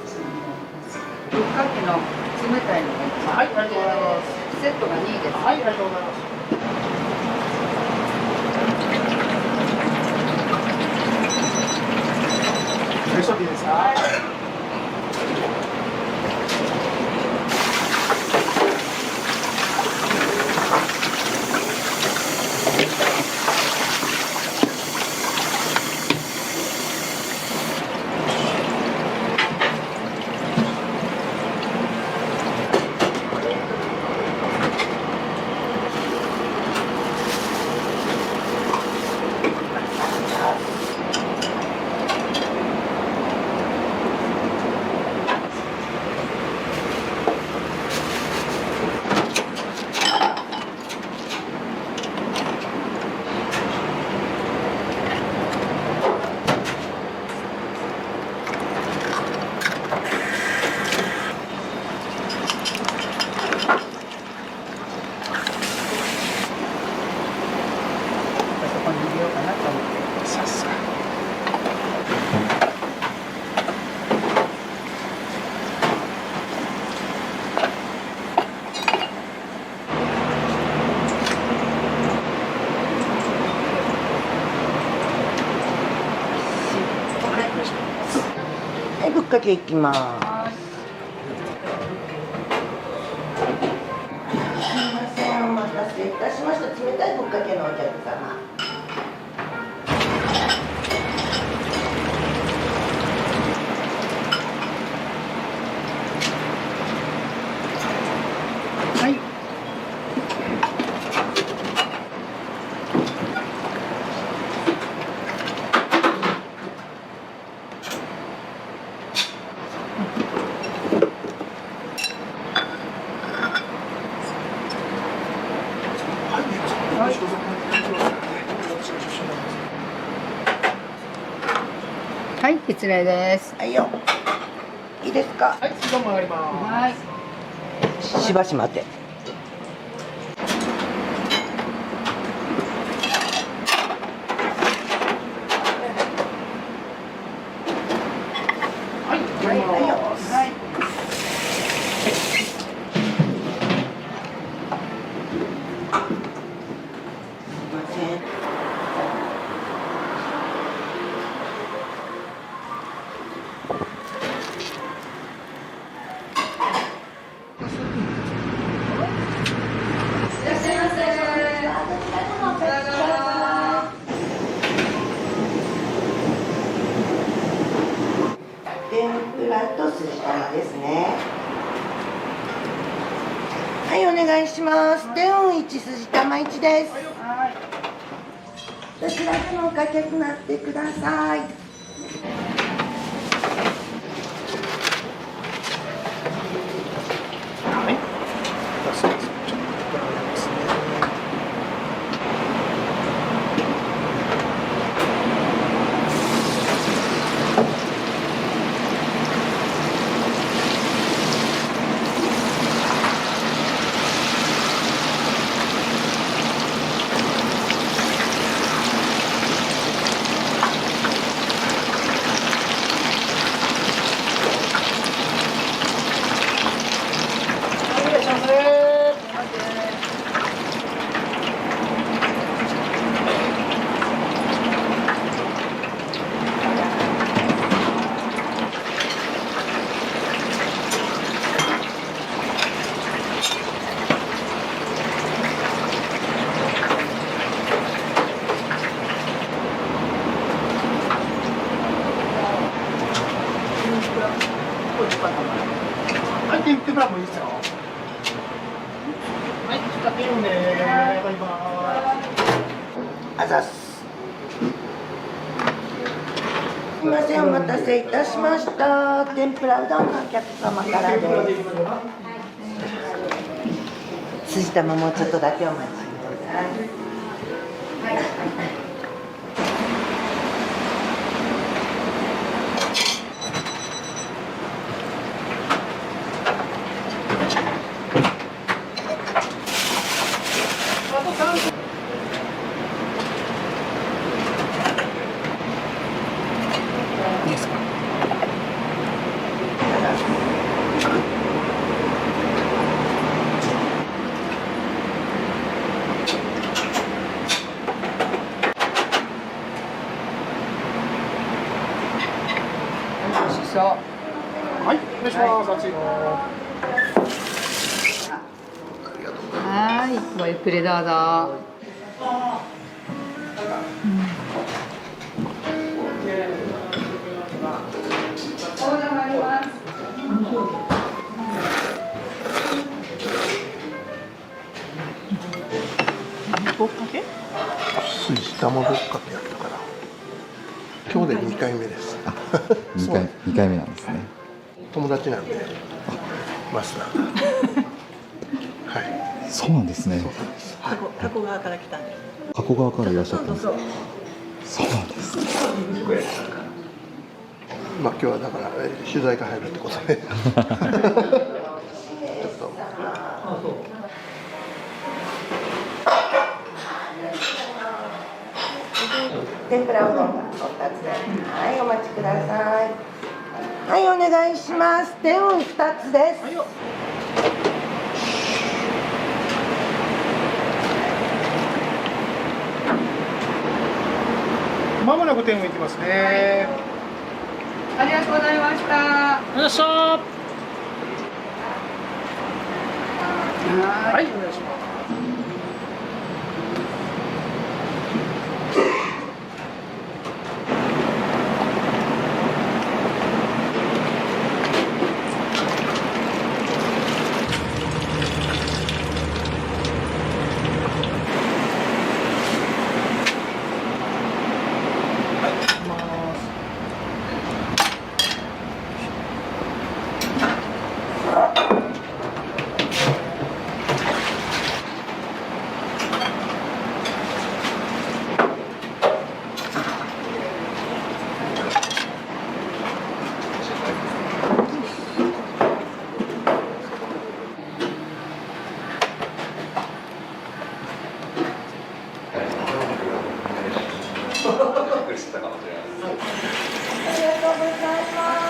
つ。
ぶっかけの冷たいのが
はい、ありがとうございます。
セットが2位です。
はい、ありがとうございます。よしといいですか。さすが。
はい、ぶっかけいきます。すみません、お待たせいたしました。冷たいぶっかけのお客様。
はい。
はい、失礼です。
はいよ。いいですか。
はい、どうも上がります。
はい。
しばし待て。
はい、
はい、はいよ。
はい。
すいません。天ぷらとすじ玉ですね。はい、お願いします。天雲1、すじ玉1です。どちらでもおかけになってください。
はい。そうです。ちょっと膨らんでますね。はい、天ぷらもいいですよ。はい、使ってるんで、バイバ
あざっす。すみません、お待たせいたしました。天ぷらうどんのお客様からです。すじ玉もうちょっとだけお待ちください。
いいですか。
しょう。
はい、お願いします。熱いの。
はい、ごゆっくりどうぞ。
ぼっかけ？
筋玉ぼっかけやったから。今日で2回目です。
2回目なんですね。
友達なんで、マスター。はい。
そうなんですね。
加古川から来たんです。
加古川からいらっしゃったんですか。
そう
そうなんですね。
まあ今日はだから取材が入るってことで。ちょっと。
天ぷらうどんがお2つで、はい、お待ちください。はい、お願いします。天う2つです。
まもなく天う行きますね。
ありがとうございました。
よっしゃー。はい、お願いします。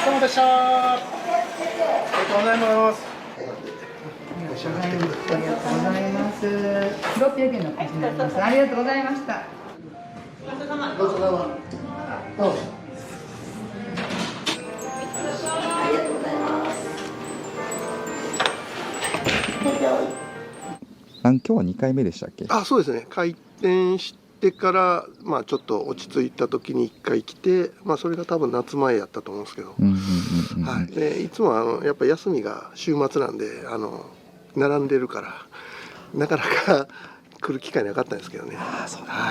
お待たせした。ありがとうございます。
ありがとうございます。600円の価値になります。ありがとうございました。
どうぞどうぞ。どうぞ。
今日は2回目でしたっけ。
あ、そうですね。開店してからまあちょっと落ち着いた時に1回来て、まあそれが多分夏前やったと思うんですけど、はい。でいつもやっぱ休みが週末なんで並んでるからなかなか来る機会なかったんですけどね。は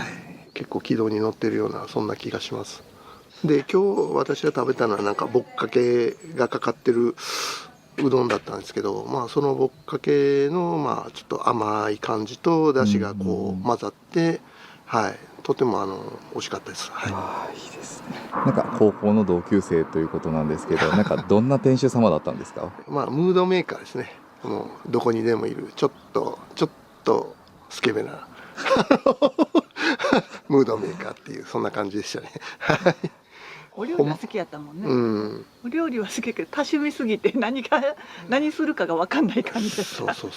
い。結構軌道に乗ってるようなそんな気がします。で今日私が食べたのはなんかぼっかけがかかってるうどんだったんですけど、まあそのぼっかけのまあちょっと甘い感じと出汁がこう混ざって、はい、とても美味しかったです。はい。
いいですね。なんか高校の同級生ということなんですけど、なんかどんな店主様だったんですか。
まあムードメーカーですね。もうどこにでもいるちょっとスケベなムードメーカーっていうそんな感じでしたね。はい。
お料理は好きやったもんね。お料理は好きやけど多趣味すぎて何するかが分かんない感じでした。
そう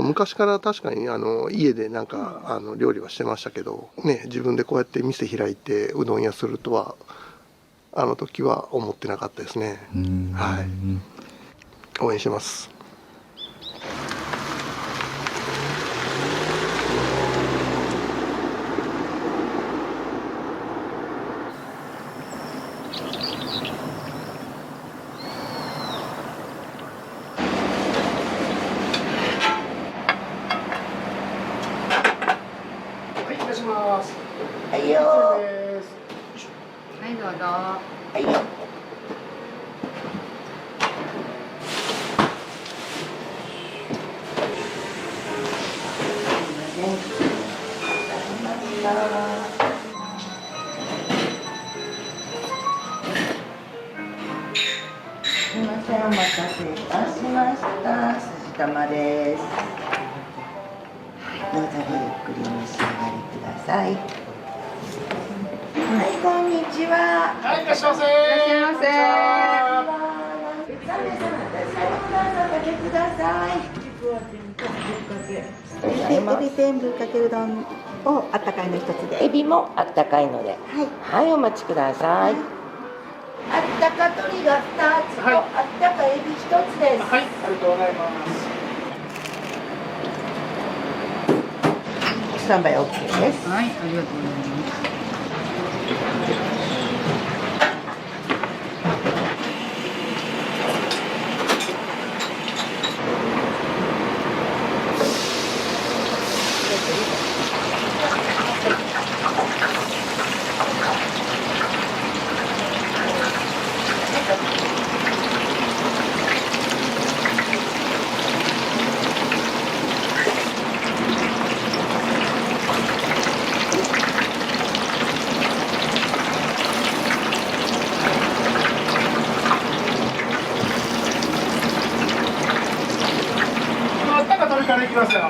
昔から確かに家でなんか料理はしてましたけどね、自分でこうやって店開いてうどん屋するとはあの時は思ってなかったですね。はい。応援します。
はいよ。
はい、どうぞ。
はいよ。すみません、お待たせいたしました。筋玉です。どうぞごゆっくりお召し上がりください。はい、こんにちは。
はい、いらっしゃいませ。
いらっしゃいませ。
3名様です。どうぞおかけください。
エビ天ぶっかけうどんをあったかいの一つで。
エビもあったかいので。はい、お待ちください。あったか鶏が2つと、あったかエビ1つです。
はい、ありがとうございます。
スタンバイ OK です。
はい、ありがとうございます。
あったか鶏からいきますよ。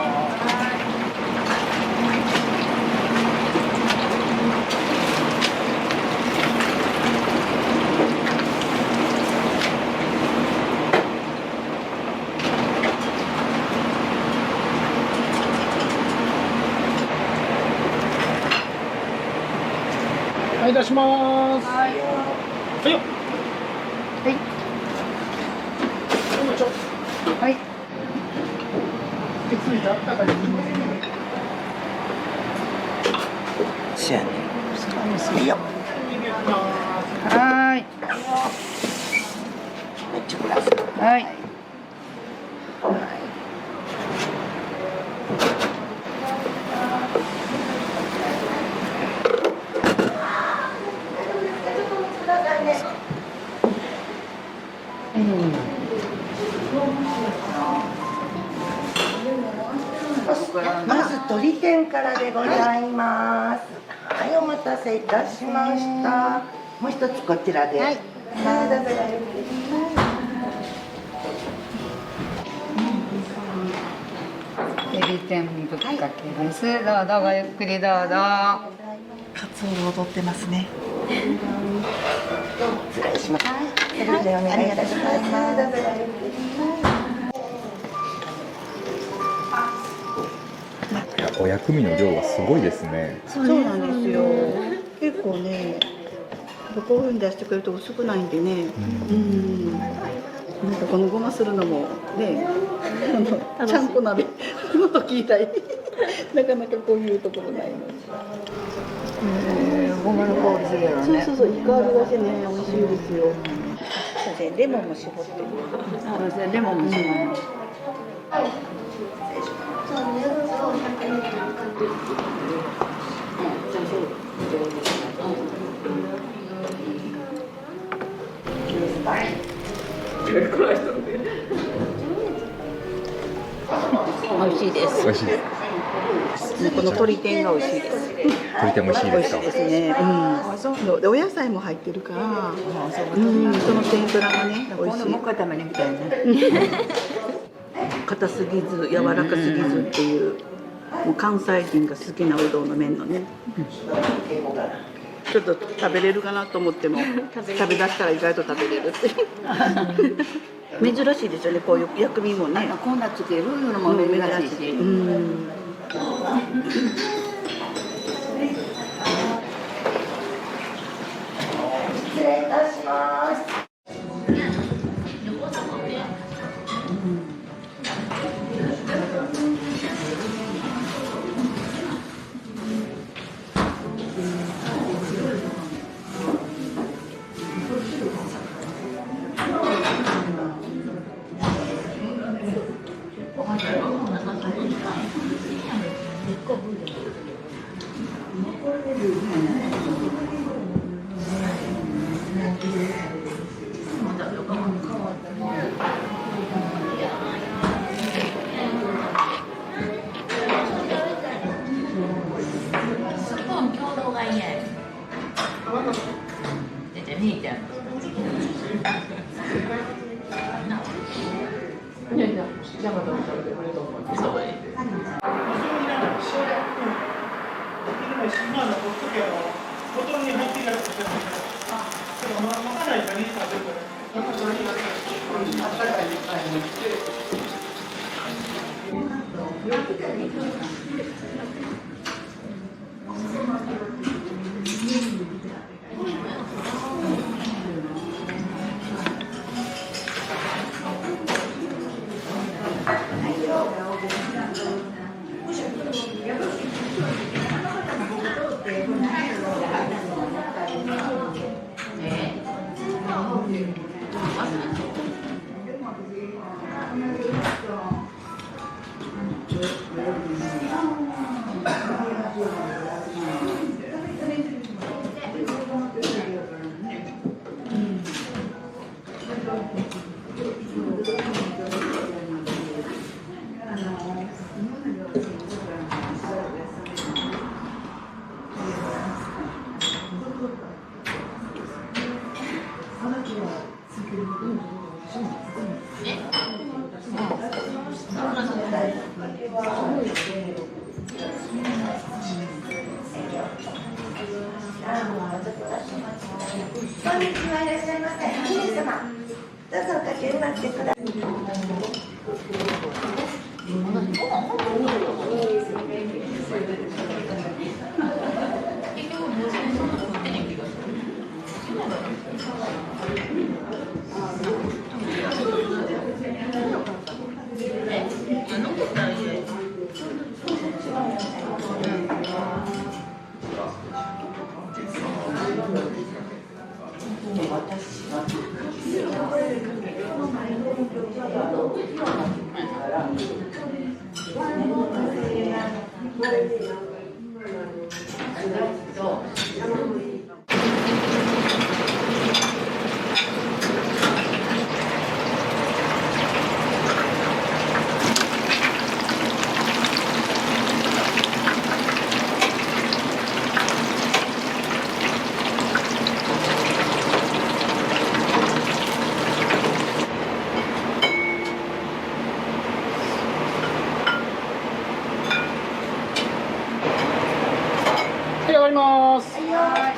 はい、出します。はい。はいよ。はい。
はい。
ついてあったかい。
しやね。いいよ。
はい。
めっちゃください。
はい。
まず鶏天からでございます。はい、お待たせいたしました。もう一つこちらで。はい。どうぞ。
エビ天ぶっかけです。どうぞごゆっくりどうぞ。
カツオ踊ってますね。失礼します。はい。それでお願いいたします。どうぞ。
お薬味の量はすごいですね。
そうなんですよ。結構ね、こういうふうに出してくれると薄くないんでね。なんかこのごまするのもね、ちゃんこ鍋のと聞いたい。なかなかこういうところないの。
ごまの香りするやろね。
そう、いい香りがしてね、美味しいですよ。レモンも絞ってる。
レモンも絞る。
美味しいです。
美味しいです。
この鶏天が美味しいです。
鶏天も美味しいですか。
美味しいですね。そうでお野菜も入ってるから、その天ぷらがね美味しい。
もう一回食べに行きたいね。
硬すぎず柔らかすぎずっていう、もう関西人が好きなうどんの麺のね。ちょっと食べれるかなと思っても食べだしたら意外と食べれるって珍しいですよね、こういう薬味もね。
こんなつけるのも珍しいし。
失礼いたします。こんにちは、いらっしゃいませ。姫様、どうぞおかけになってください。
はい、上がります。は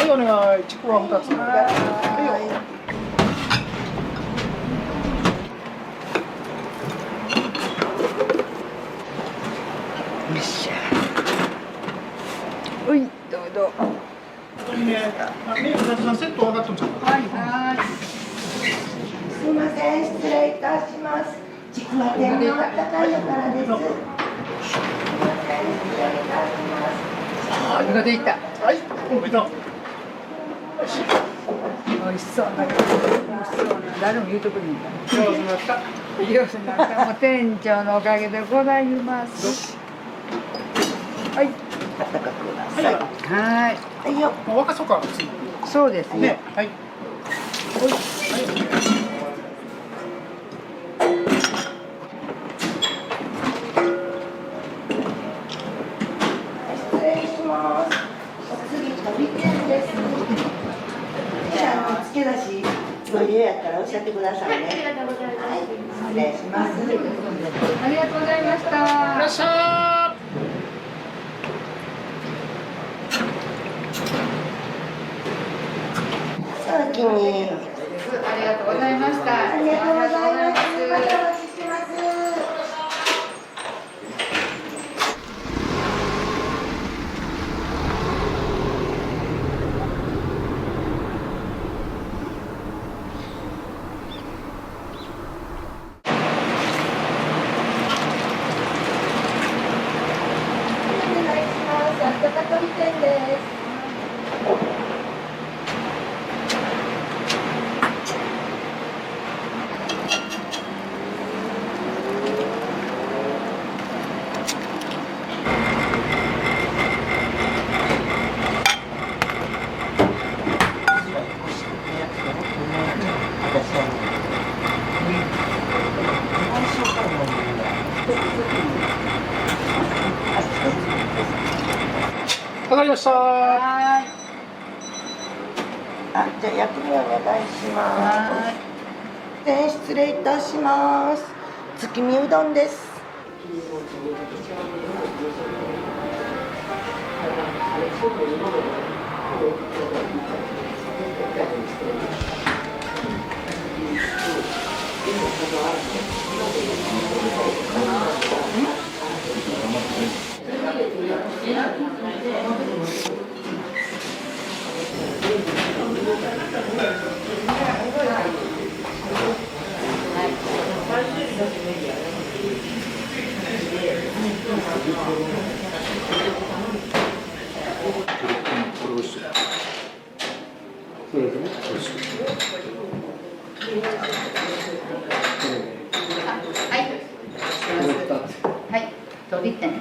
い、お願い。ちくわ2つ。
うい、どうぞ。
メインお客さんセット上がってもちゃうか。
すみません、失礼いたします。ちくわ天のあったかいのからです。すみません、失礼いたします。
ありがとういった。
はい、おめでとう。
美味しそうな。美味しそうな。誰も言うとくに。
上手になった。
上手になった。もう店長のおかげでございます。はい。
あったかくください。
はい。
はいよ。
もう若そうか。
そうですね。
はい。
失礼します。お次、飛び天です。付け出し、ご利用やったらおっしゃってくださいね。ありがとうございます。はい、失礼します。
ありがとうございました。
いらっしゃい。
お気に。
ありがとうございました。
ありがとうございます。またお待ちしてます。お願いします。あったか鳥天です。
わかりました。
あ、じゃあ薬味お願いします。失礼いたします。月見うどんです。
はい。鳥天。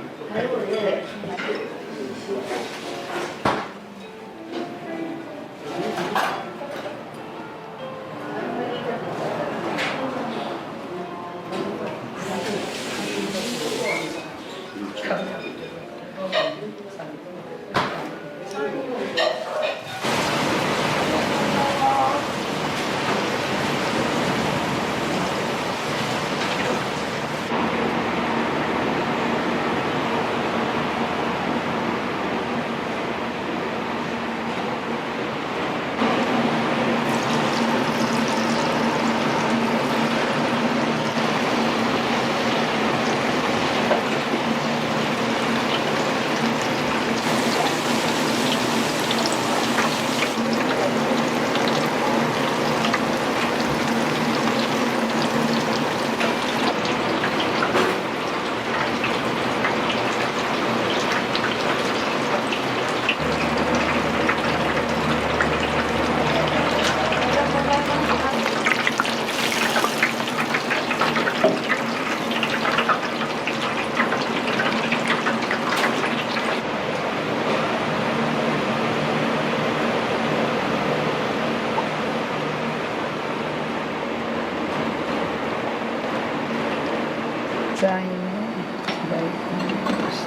材ね、大根おろし。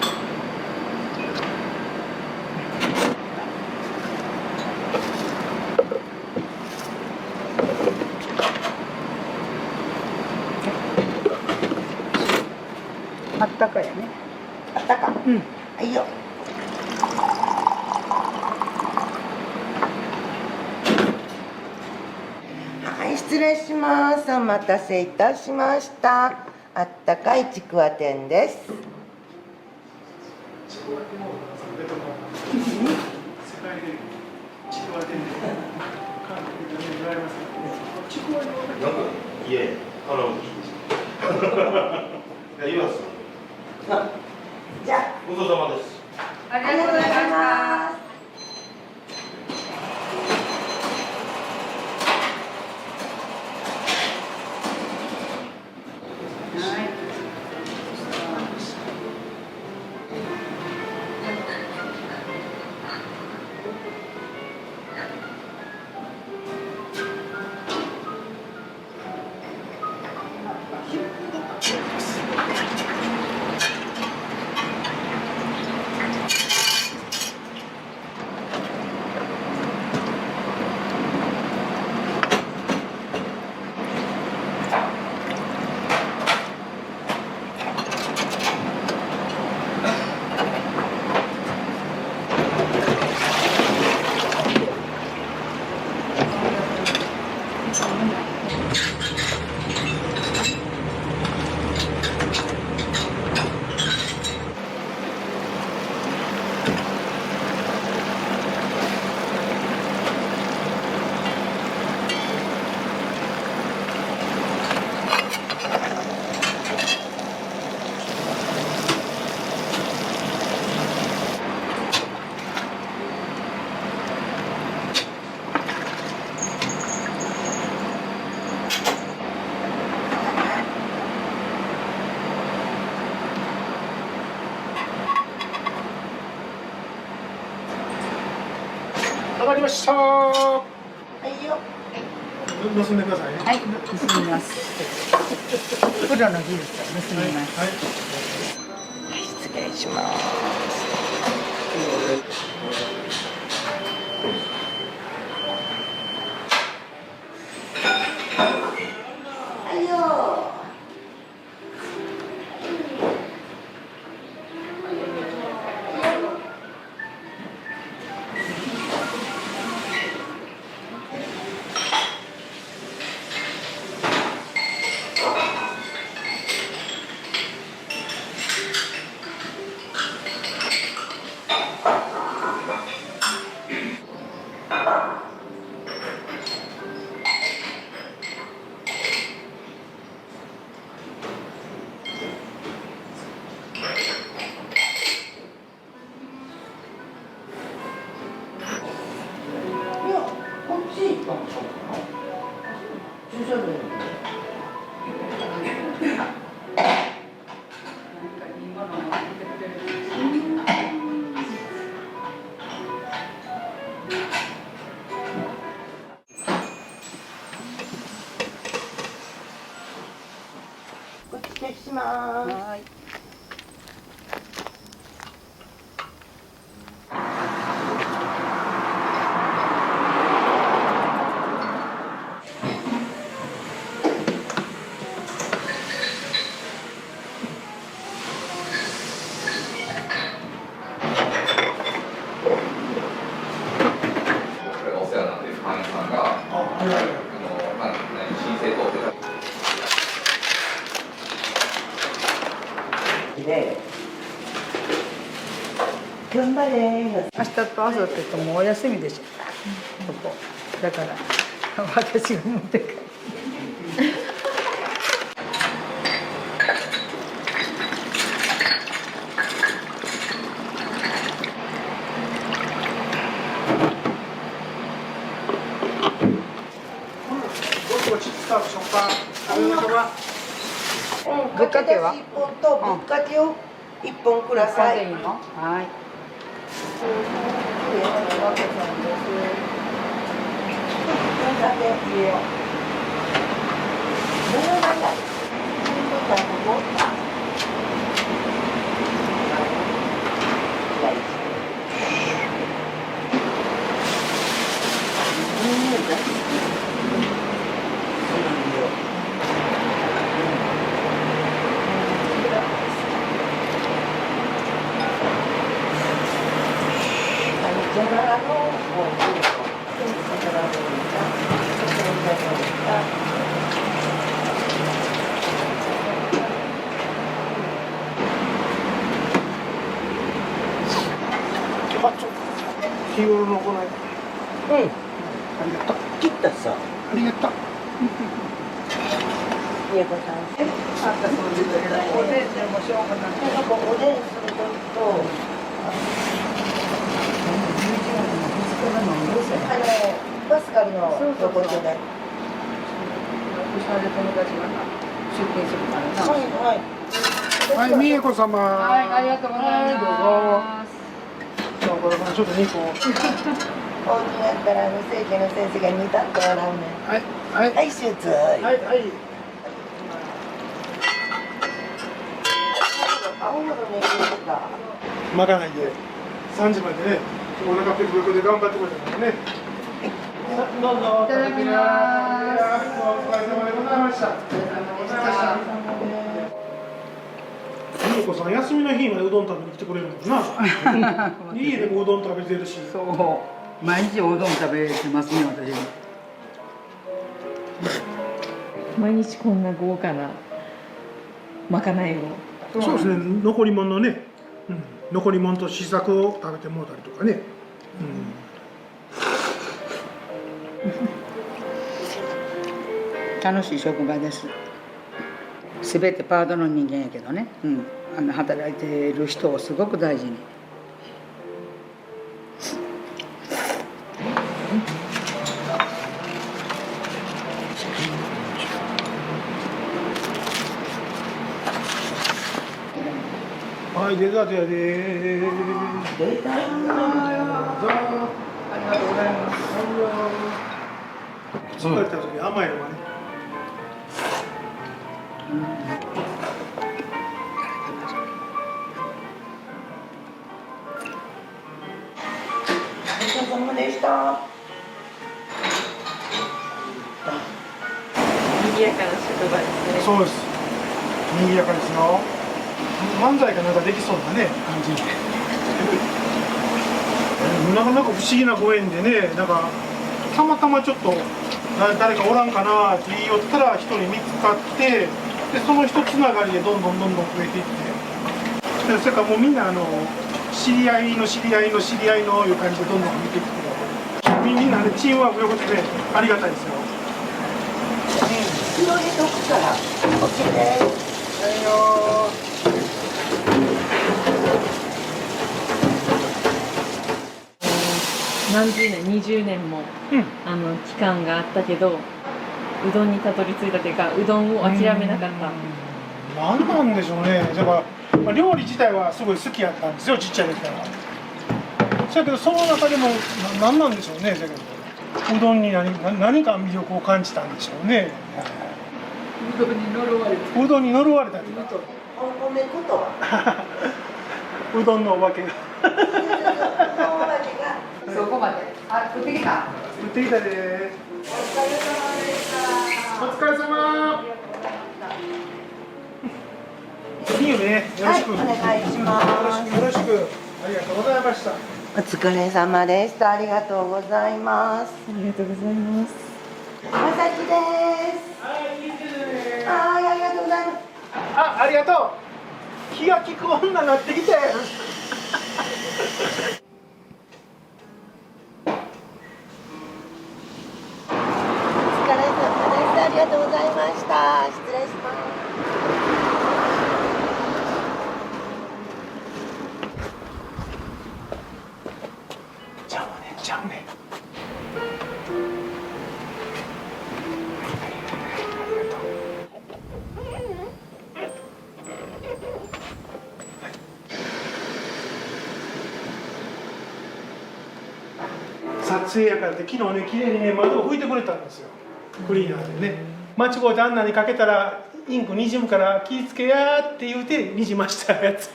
あったかやね。
あったか。
うん。
はいよ。はい、失礼します。お待たせいたしました。あったかいちくわ天です。
いえ、やります。
じゃあ、
ごちそうさまです。
ありがとうございます。
上がりました。
はいよ。
結んでくださいね。
はい、結びます。プロの技術を結びます。
はい。
失礼します。はいよ。失礼します。
はい。
お世話になっている会員さんが、申請等で。
で、頑張れ。
明日と明後日ともうお休みでしょ。ここ。だから私が持って帰る。
ごちスタートしようか。
ぶっかけは
1本とぶっかけを1本ください。
でいいの？はい。
目の長い。美恵子さん。おでんでもしょうがない。なんかおでんするとパスカルの横丁で。
はい、美恵子様。
はい、ありがとうございます。
じゃあこれからちょっと2個。
お家やったら正規の先生が2タッと洗うねん。
はいはい
はい、手術。
はいはい。
青物ね、入れた。
まかないで3時までね、お腹ペコペコで頑張ってくれたからね。どうぞ。
いただきます。
お疲れ様でございました。美恵子さん、休みの日にうどん食べに来てくれるのかな。家でもうどん食べてるし。
そう、毎日おうどん食べてますね、私。
毎日こんな豪華なまかないを。
そうですね、残り物のね、残り物と試作を食べてもらったりとかね。
楽しい職場です。すべてパートの人間やけどね、働いている人をすごく大事に。
はい、デザートやでー。
出た。
ありがとうございます。疲れた時甘いのがね。
お疲れ様でした。
賑やかな職場ですね。
そうです。賑やかですよ。漫才かなんかできそうなね感じ。なかなか不思議なご縁でね、なんかたまたまちょっと誰かおらんかなって言いよったら一人見つかって、でその人つながりでどんどん増えていって、それからもうみんな知り合いの知り合いの知り合いのいう感じでどんどん増えていって、みんなねチームワークよくてねありがたいですよ。
広げとくから。OK です。
はいよー。
何十年、20年も、期間があったけど、うどんにたどり着いたというか、うどんを諦めなかった。
なんなんでしょうね。だから、料理自体はすごい好きやったんですよ、ちっちゃい時から。だけどその中でも何なんでしょうね。だけどうどんに何か魅力を感じたんでしょうね。
うどんに呪われた。
うどんに呪われたりとか。
お米ことは。
うどんのお化けが。
そこまで。あ、売ってきた。
売ってきたで。お疲れ様。いいよね。よろしく。
はい、お願いします。
よろしく。ありがとうございました。
お疲れ様でした。ありがとうございます。
ありがとうございます。
まさきです。
はい、聞いてるね。
はい、ありがとうございます。
ありがとう。気が利く女になってきて。
ありがとうございました。失礼します。
ちゃうね、ちゃうね。撮影やからって昨日ね、綺麗にね窓を拭いてくれたんですよ。クリーナーでね。間違うてあんなにかけたらインクにじむから気ぃつけやーって言うてにじましたやつ。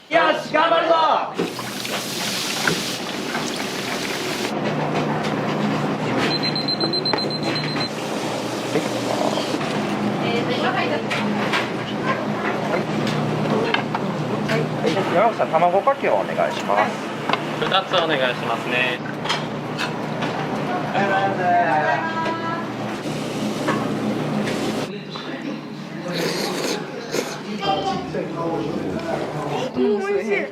よし頑張るぞ。
山口さん、卵かけをお願いします。
2つお願いしますね。
うん、美味しい。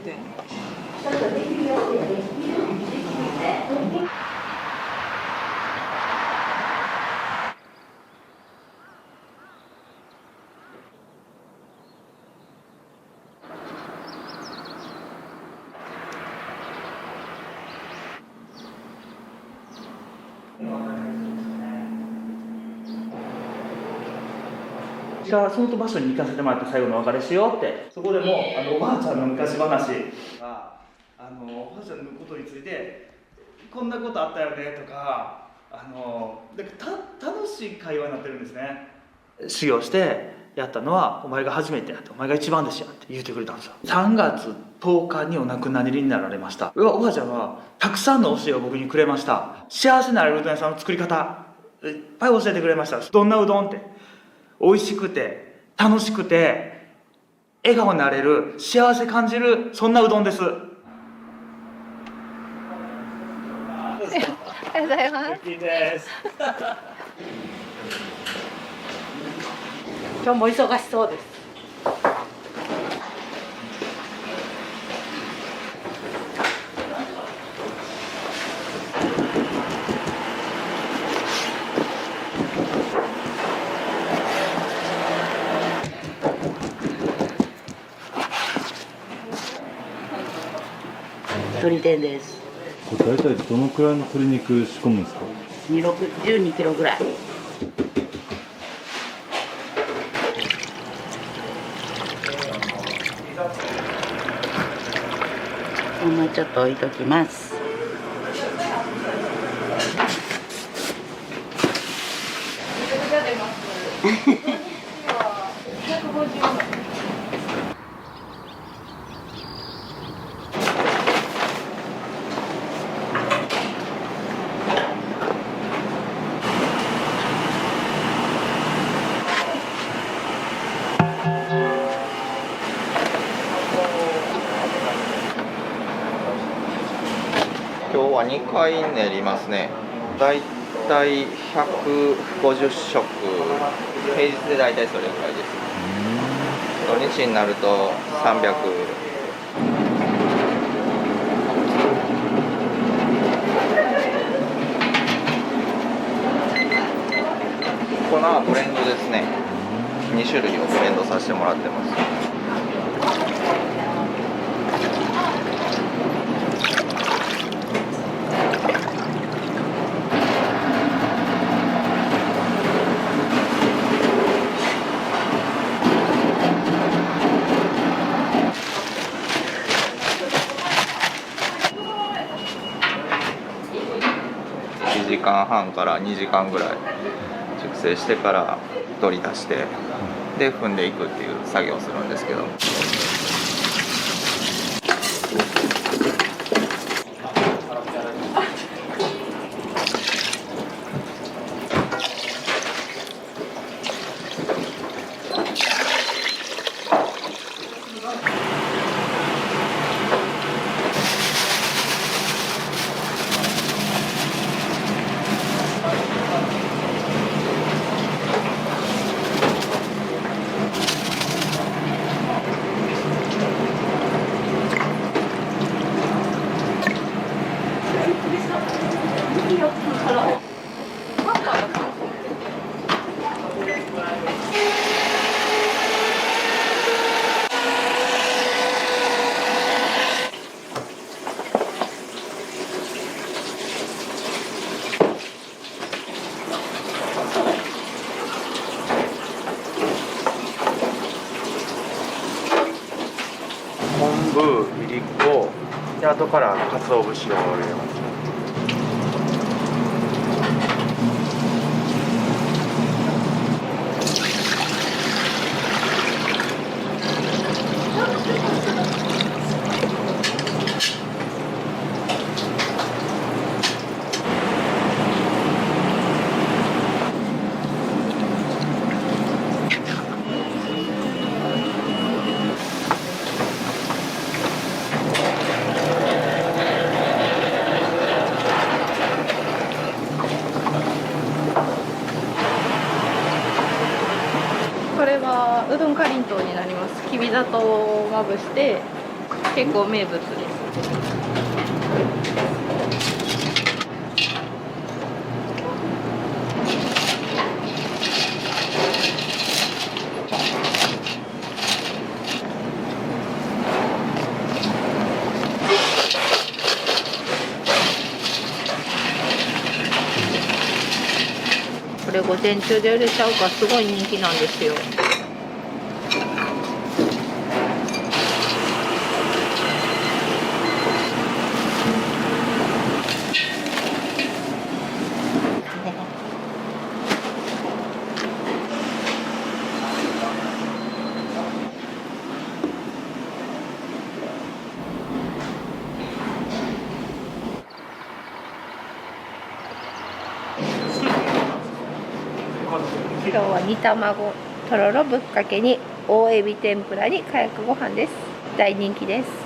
その場所に行かせてもらって最後のお別れしようって、そこでもおばあちゃんの昔話がおばあちゃんのことについてこんなことあったよねとか楽しい会話になってるんですね。修行してやったのはお前が初めてやって、お前が一番弟子やって言ってくれたんですよ。3月10日にお亡くなりになられました。おばあちゃんはたくさんの教えを僕にくれました。幸せならうどん屋さんの作り方いっぱい教えてくれました。どんなうどんって、美味しくて楽しくて笑顔になれる、幸せ感じる、そんなうどんです。
ありがとうございます。
いいです。
今日も忙しそうです。
鶏天です。
大体どのくらいの鶏肉仕込むんですか
12キロぐらい。もうちょっと置いときます。
今日は2回練りますね。だいたい150食、平日でだいたいそれぐらいです。土日になると300。粉はブレンドですね。2種類をブレンドさせてもらってます。1時間半から2時間ぐらい熟成してから取り出してで踏んでいくっていう作業をするんですけど、昆布、いりこで後から鰹節を入れます。
これはうどんかりんとうになります。きび砂糖をまぶして結構名物です。
これ午前中で売れちゃうからすごい人気なんですよ。今日は煮卵、とろろぶっかけに大エビ天ぷらにかやくご飯です。大人気です。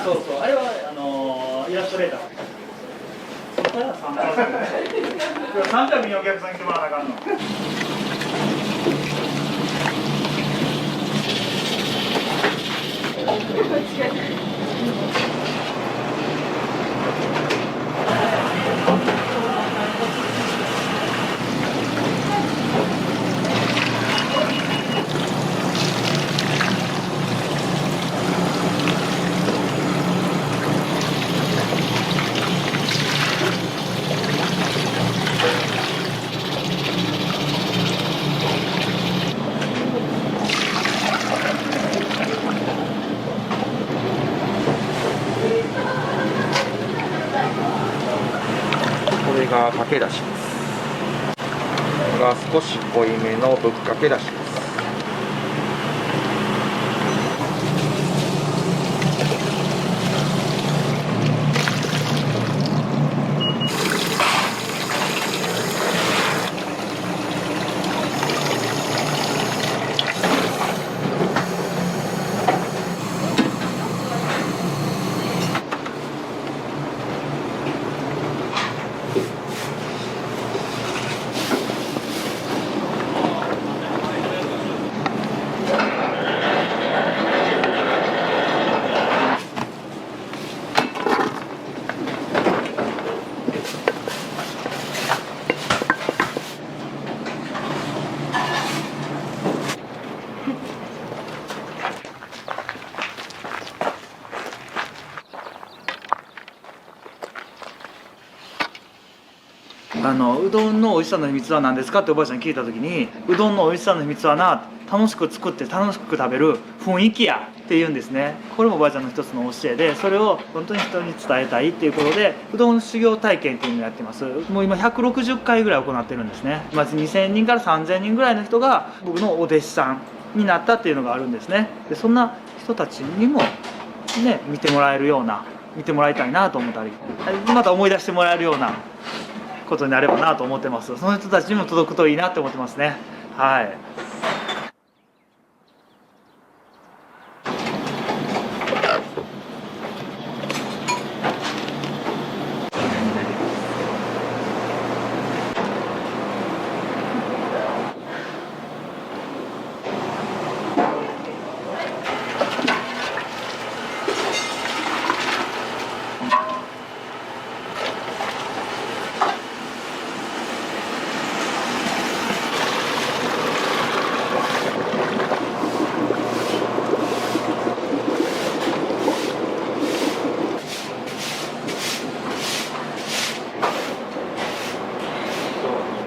そうそう、あれはイラストレーター。そこから3着にお客さん来てもらわなあかんの。
これがかけだしです。これが少し濃いめのぶっかけだしです。
うどんの美味しさの秘密は何ですかっておばあちゃんに聞いた時に、うどんの美味しさの秘密はな、楽しく作って楽しく食べる雰囲気やって言うんですね。これもおばあちゃんの一つの教えで、それを本当に人に伝えたいっていうことで、うどん修行体験っていうのをやってます。もう今160回ぐらい行ってるんですね。まず2000人から3000人ぐらいの人が僕のお弟子さんになったっていうのがあるんですね。でそんな人たちにもね、見てもらえるような、見てもらいたいなと思ったり、また思い出してもらえるようなことになればなと思ってます。その人たちにも届くといいなって思ってますね。はい。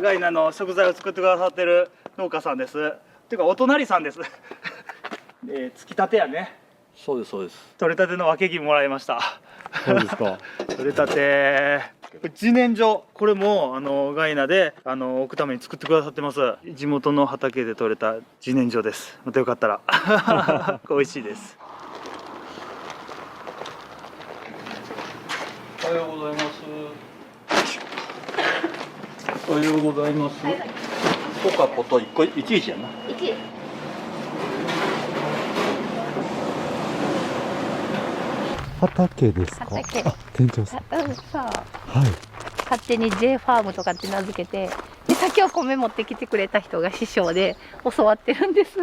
ガイナの食材を作ってくださってる農家さんです。っていうかお隣さんです。つきたてやね。
そうですそうです。
取れたての分け木もらいました。
そうですか。
取れたて。自然薯、これもガイナで置くために作ってくださってます。地元の畑で採れた自然薯です。またよかったら美味しいです。
おはようございます。おはようございます。ポカポと1個11やな。
1。
畑ですか。
畑。
店長さん。
そう。
はい。
勝手に J ファームとかって名付けて、で先を米持ってきてくれた人が師匠で教わってるんです。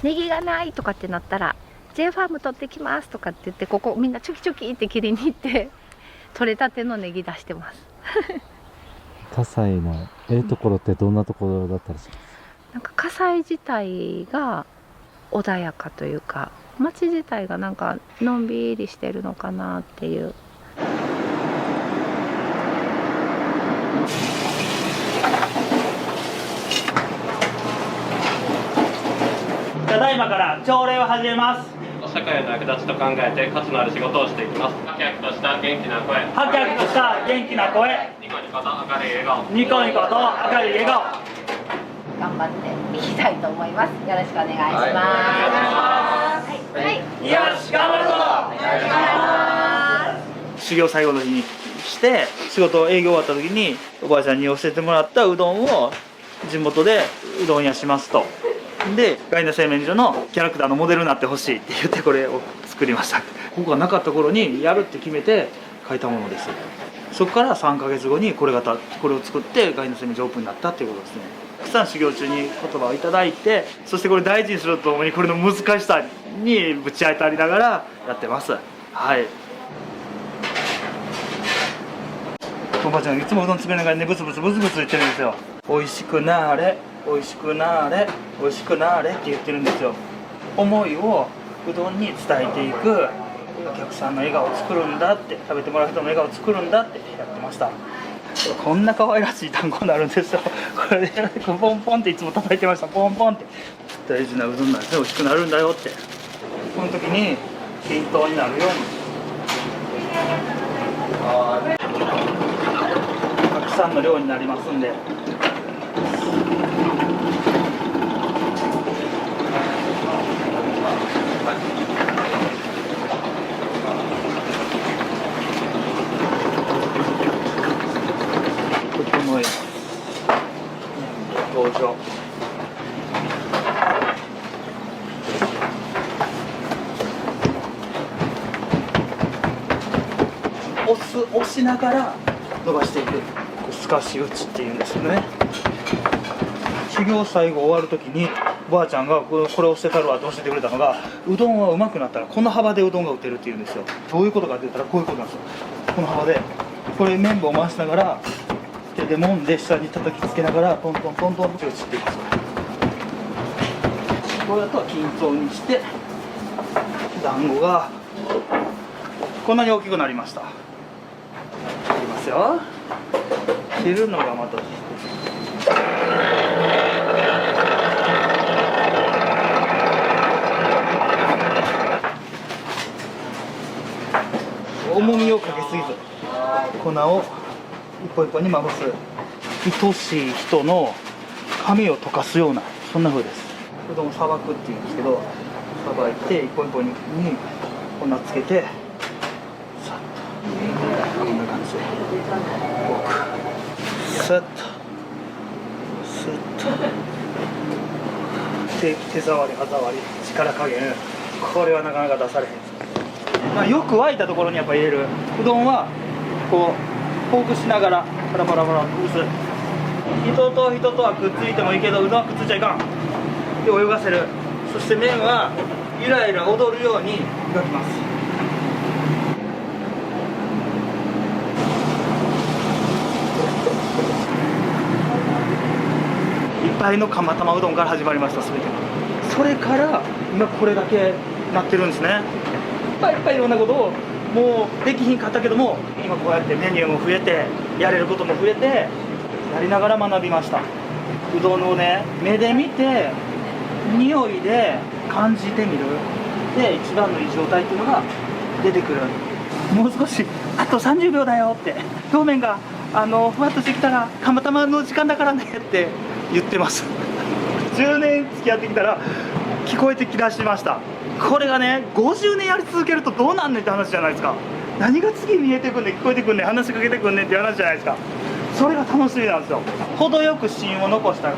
ネギがないとかってなったら J ファーム取ってきますとかって言って、ここみんなチョキチョキって切りに行って取れたてのネギ出してます。
葛西のところってどんなところだったりします？
なんか葛西自体が穏やかというか、街自体がなんかのんびりしてるのかなっていう。
ただいまから朝礼を始めます。
社会の役立ちと考えて価値のある仕事をしていきます。ハキハキとした元気な声。
ハキハキとした元気な声。
ニコニコと明るい笑顔。
ニコニコと明るい笑顔。
頑張っていきたいと思います。よろしくお願いします。はい。
よし、頑張るぞ。お願いします。修行最後の日にして仕事営業終わった時におばあちゃんに教えてもらったうどんを地元でうどん屋しますと。でガイナ製麺所のキャラクターのモデルになってほしいって言ってこれを作りました。ここがなかった頃にやるって決めて書いたものです。そこから3ヶ月後にこれを作ってガイナ製麺所オープンになったっていうことですね。たくさん修行中に言葉をいただいて、そしてこれ大事にするとともにこれの難しさにぶち当たりながらやってます。はい。おばあちゃんいつもうどん作りながらねブツブツ言ってるんですよ。美味しくなーれ美味しくなーれ美味しくなーれって言ってるんですよ。思いをうどんに伝えていく、お客さんの笑顔を作るんだって、食べてもらう人の笑顔を作るんだってやってました。こんな可愛らしい単語になるんですよ。これでポンポンっていつも叩いてました。ポンポンって大事なうどんなんですね。美味しくなるんだよって。この時に均等になるようにたくさんの量になりますんで。整え登場。押しながら伸ばしていく、透かし打ちっていうんですよね。修行最後終わる時におばあちゃんがこれを捨てたるわって教えてくれたのが、うどんはうまくなったらこの幅でうどんが打てるっていうんですよ。どういうことかって言ったらこういうことなんですよ。この幅でこれ麺棒を回しながら手で揉んで下に叩きつけながらトントントントンって打ちっていきます。これだと均等にして団子がこんなに大きくなりました。いきますよ。切るのがまた重みをかけすぎず粉を一本一本にまぶす、愛しい人の髪を溶かすような、そんな風です。うどんをさばくっていうんですけど、さばいて一本一本に粉つけてこんな感じで奥スッとスッと手触り歯触り力加減、これはなかなか出されへん。まあ、よく沸いたところにやっぱ入れる。うどんはこうほぐしながらパラパラパラほぐす。人と人とはくっついてもいいけど、うどんはくっついちゃいかんで泳がせる。そして麺はゆらゆら踊るように磨きます。いっぱいの釜玉うどんから始まりました。全てそれから今これだけなってるんですね。いっぱいいろんなことをもうできひんかったけども、今こうやってメニューも増えてやれることも増えて、やりながら学びました。うどんをね、目で見て匂いで感じてみる。で一番のいい状態っていうのが出てくる。もう少しあと30秒だよって、表面がふわっとしてきたら釜玉の時間だからねって言ってます。10年付き合ってきたら聞こえてきだしました。これがね、50年やり続けるとどうなんねんって話じゃないですか。何が次見えてくんねん、聞こえてくんねん、話しかけてくんねんっていう話じゃないですか。それが楽しみなんですよ。程よく芯を残した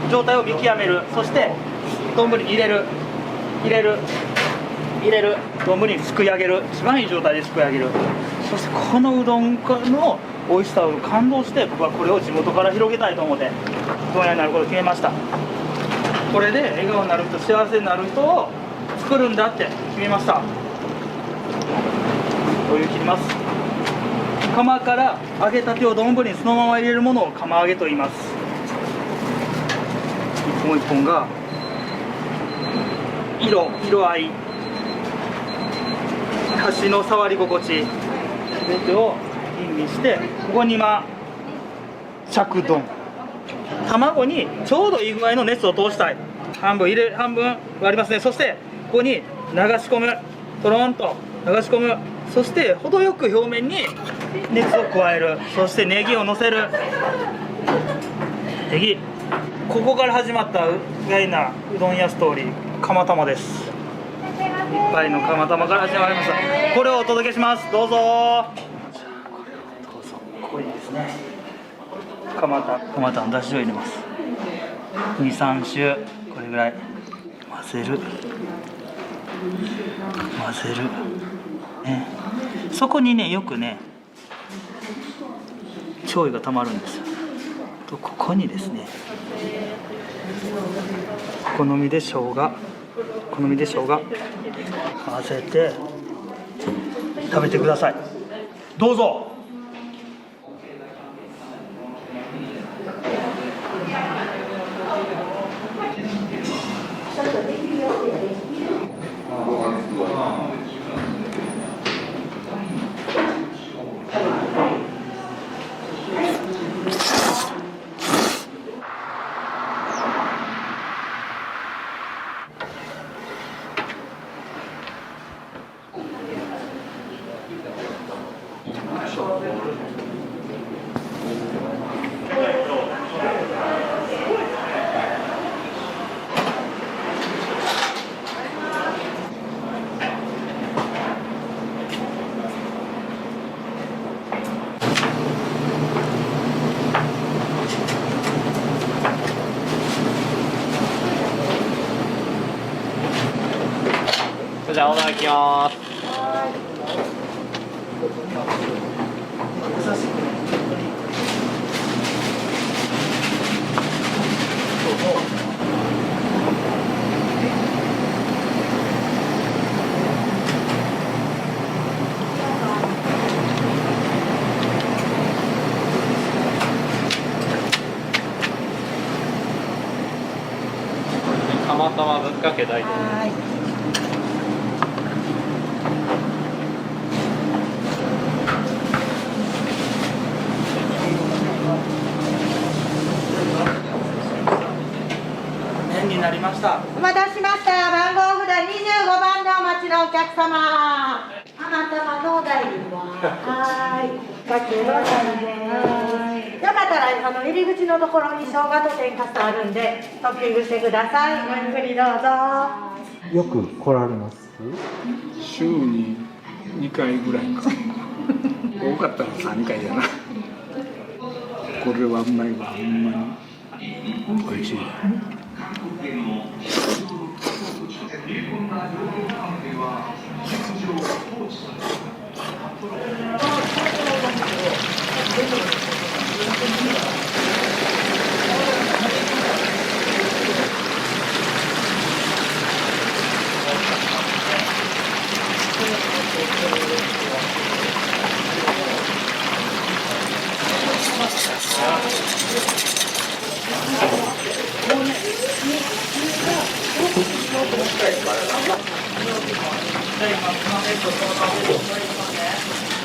状態を見極める。そして丼に入れる丼にすくい上げる。一番いい状態ですくい上げる。そしてこのうどんの美味しさを感動して、僕はこれを地元から広げたいと思ってうどん屋になることを決めました。これで笑顔になる人、幸せになる人を作るんだって決めました。お湯切ります。釜から揚げたてを丼にそのまま入れるものを釜揚げと言います。一本一本が色合い、箸の触り心地、全てを吟味して、ここに今着丼、卵にちょうどいい具合の熱を通したい。半分割りますね。そしてここに流し込む、とろんと流し込む。そして程よく表面に熱を加える。そしてネギをのせる。ネギ、ここから始まった意外なうどん屋ストーリー、釜玉です。一杯の釜玉から始まりました。これをお届けします。どうぞ。ここにですね、釜玉のだしを入れます。2、3周これぐらい混ぜる、ね、そこにねよくね醤油がたまるんですよ。とここにですね、お好みで生姜混ぜて食べてください。どうぞ。
じゃあオーダーいきます。釜玉ぶっかけ大丈夫。
になりました。
お待たせしました。番号札25番でお待ちのお客様。釜玉のお代理も。はい。かけのお代理です。よかったら入り口のところに生姜と天かすあるんでトッピングしてください。ごゆっくりどうぞ。
よく来られます？
週に2回ぐらいか。
多かったの3回やな。これはうまいわ、ほんまに美味しい。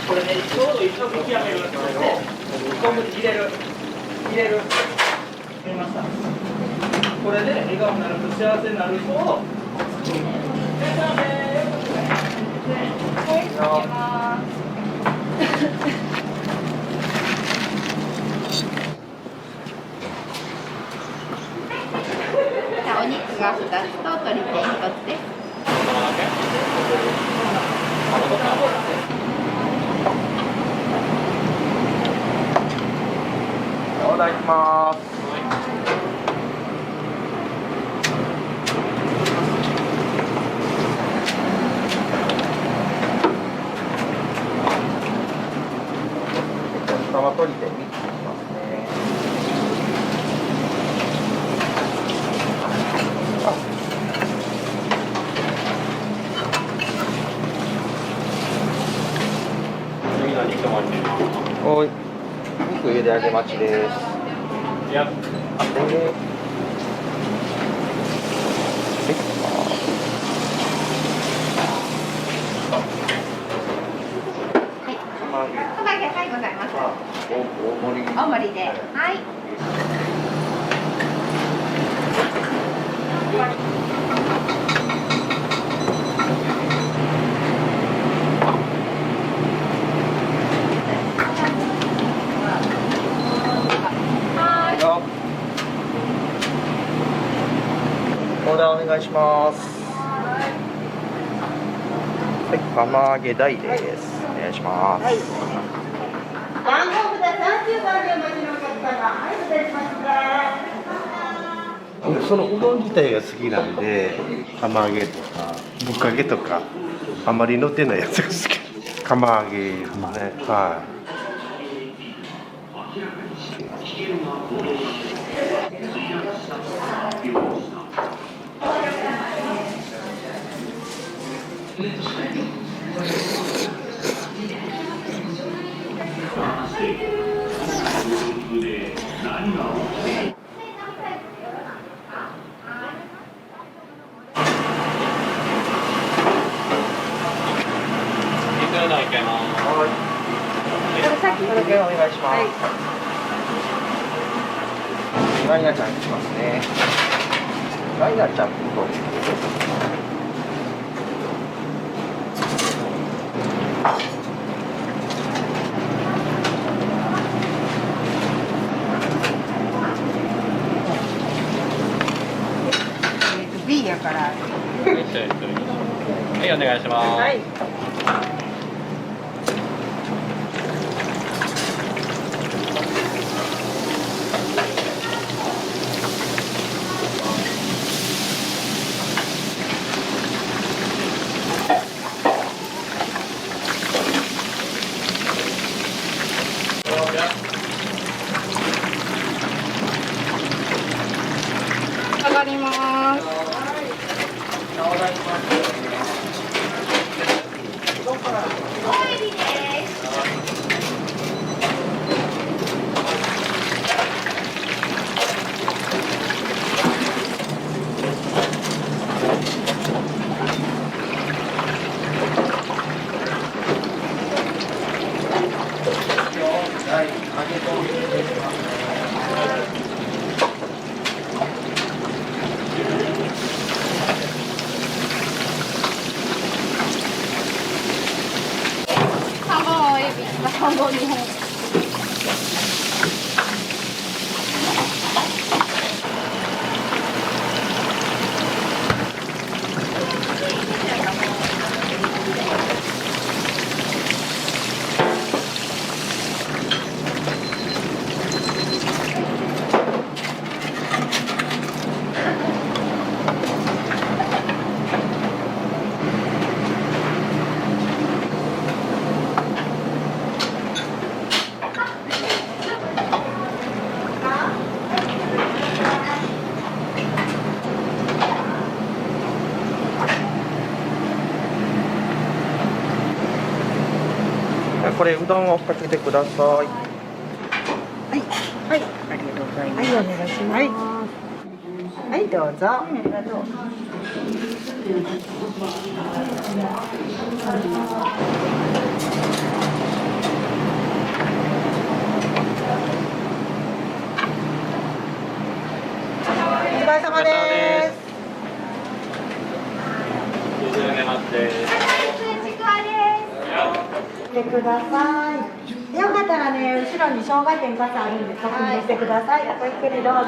これね、ちょうど一応吹き上げるんですけど、昆布に入れる。見ました。これで笑顔になると幸せになる人を。
お肉が2つと鶏天1つです。
お願いします。生鶏天3つにしますね。
次の肉盛りで。
おい、肉茹で揚げ待ちです。
いや、
はい、ございます。大盛りで。はい。
オーダーお願いします。はい、釜揚げ大です。お願いします。
番号札30番でお待ちのお客様、はい、失礼します。
そのうどん自体が好きなんで、釜揚げとかぶっかけとかあまり乗ってないやつが好き。釜揚げですね。はい。
さっき届けお願いします。ライナちゃんにしますね。ライナちゃんと。
B やから。
はい、お願いします。はい。
上がります。半分2本。
これうどんをかけてください。
はい、ありがとうございます。はい、お願いします。はい、どうぞ。ありがとう。お疲れ様です。してください。よかったらね、後ろに生姜店傘あるんで確認してください。ごゆっくりどうぞ。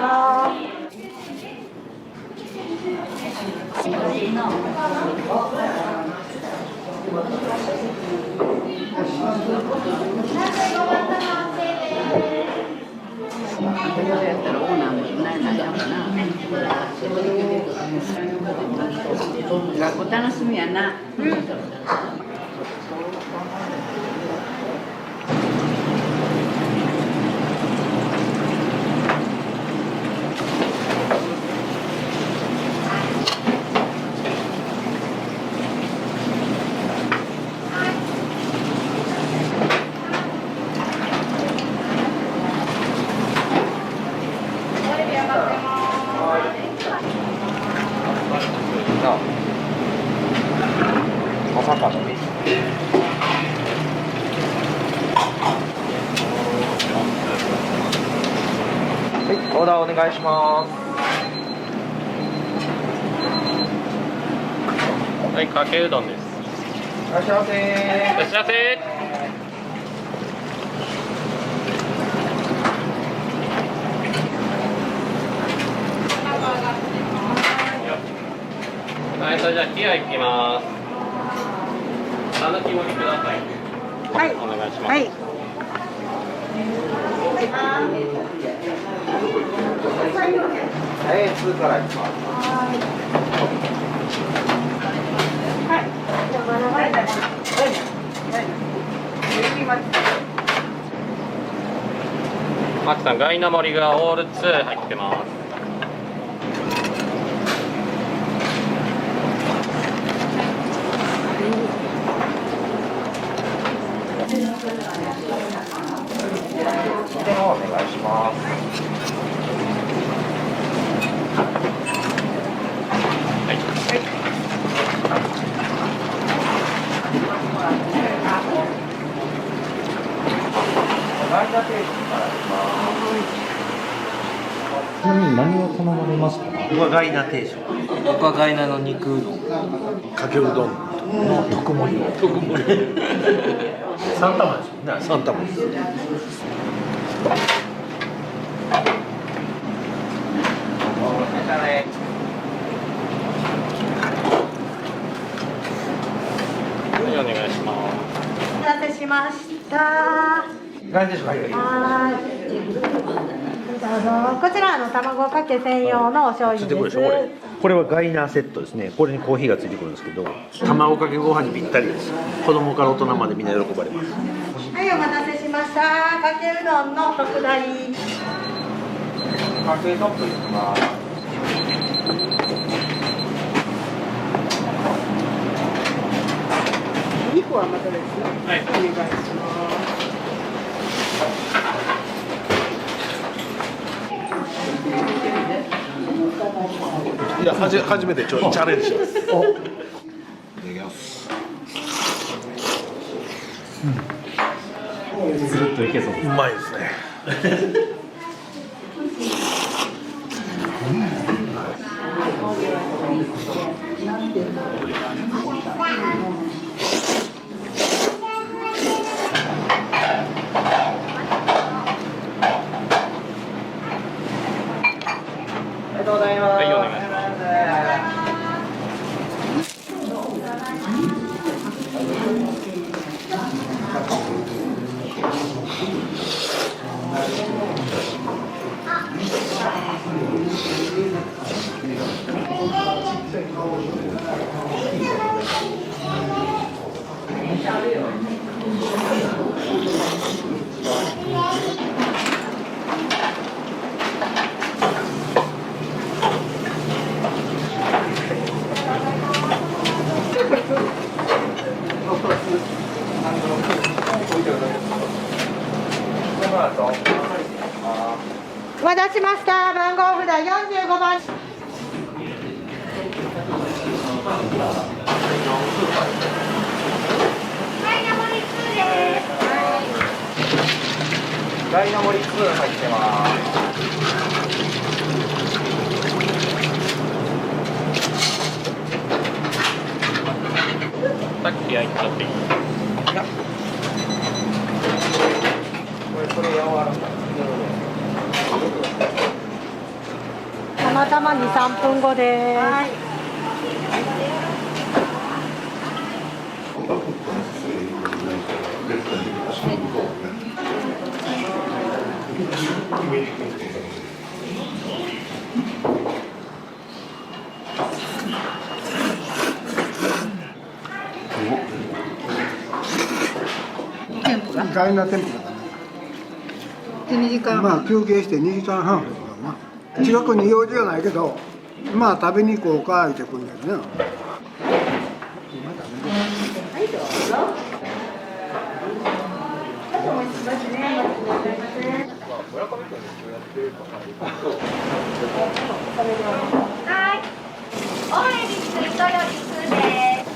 学校楽しみやな。
まさかのね。はい、オーダーお願いします。
はい、かけうどんです。
いらっしゃいませ。
いらっしゃいませ。はい、それじゃあ冷やいきます。さぬき盛りください。
はい、
お願いします。
はい。
はい、2からいきます。
マキさん、ガイナ盛りがオール2入ってます。
でのお願いします。
ちなみに何を頼まれましたか？
僕はガイナ定食。
僕はガイナの肉うどん。
かけうどんの特盛り。特盛り。3玉ですよね。3玉です。
はい、お願いします。
お待たせしました。
ガイナ定食入ってる。
はい。こちら卵かけ専用のお醤油です。
これはガイナーセットですね。これにコーヒーがついてくるんですけど、卵かけご飯にぴったりです。子供から大人までみんな喜ばれます。
はい、お待たせしました。かけうどんの特大。
かけトップいきます。
肉はまたですね。はい、お願いします。
いや、初めてチャレンジします。いただきます。
つるっといけそう。
うまいですね。
ありがとうございます。
はい、お願いします。
い
待たせしました。番号札45番。
ダイナモリ2入ってます。
さっき焼いたっていい。
これ柔らかい。
たまたま2、3分後です。はい。
意外なテンポだね。
2時間
まあ休憩して2時間半かな。近くに用事がないけど、まあ食べに行こうかってくんだよね。
はいどうぞ。
はい。オレンジスイートより2です。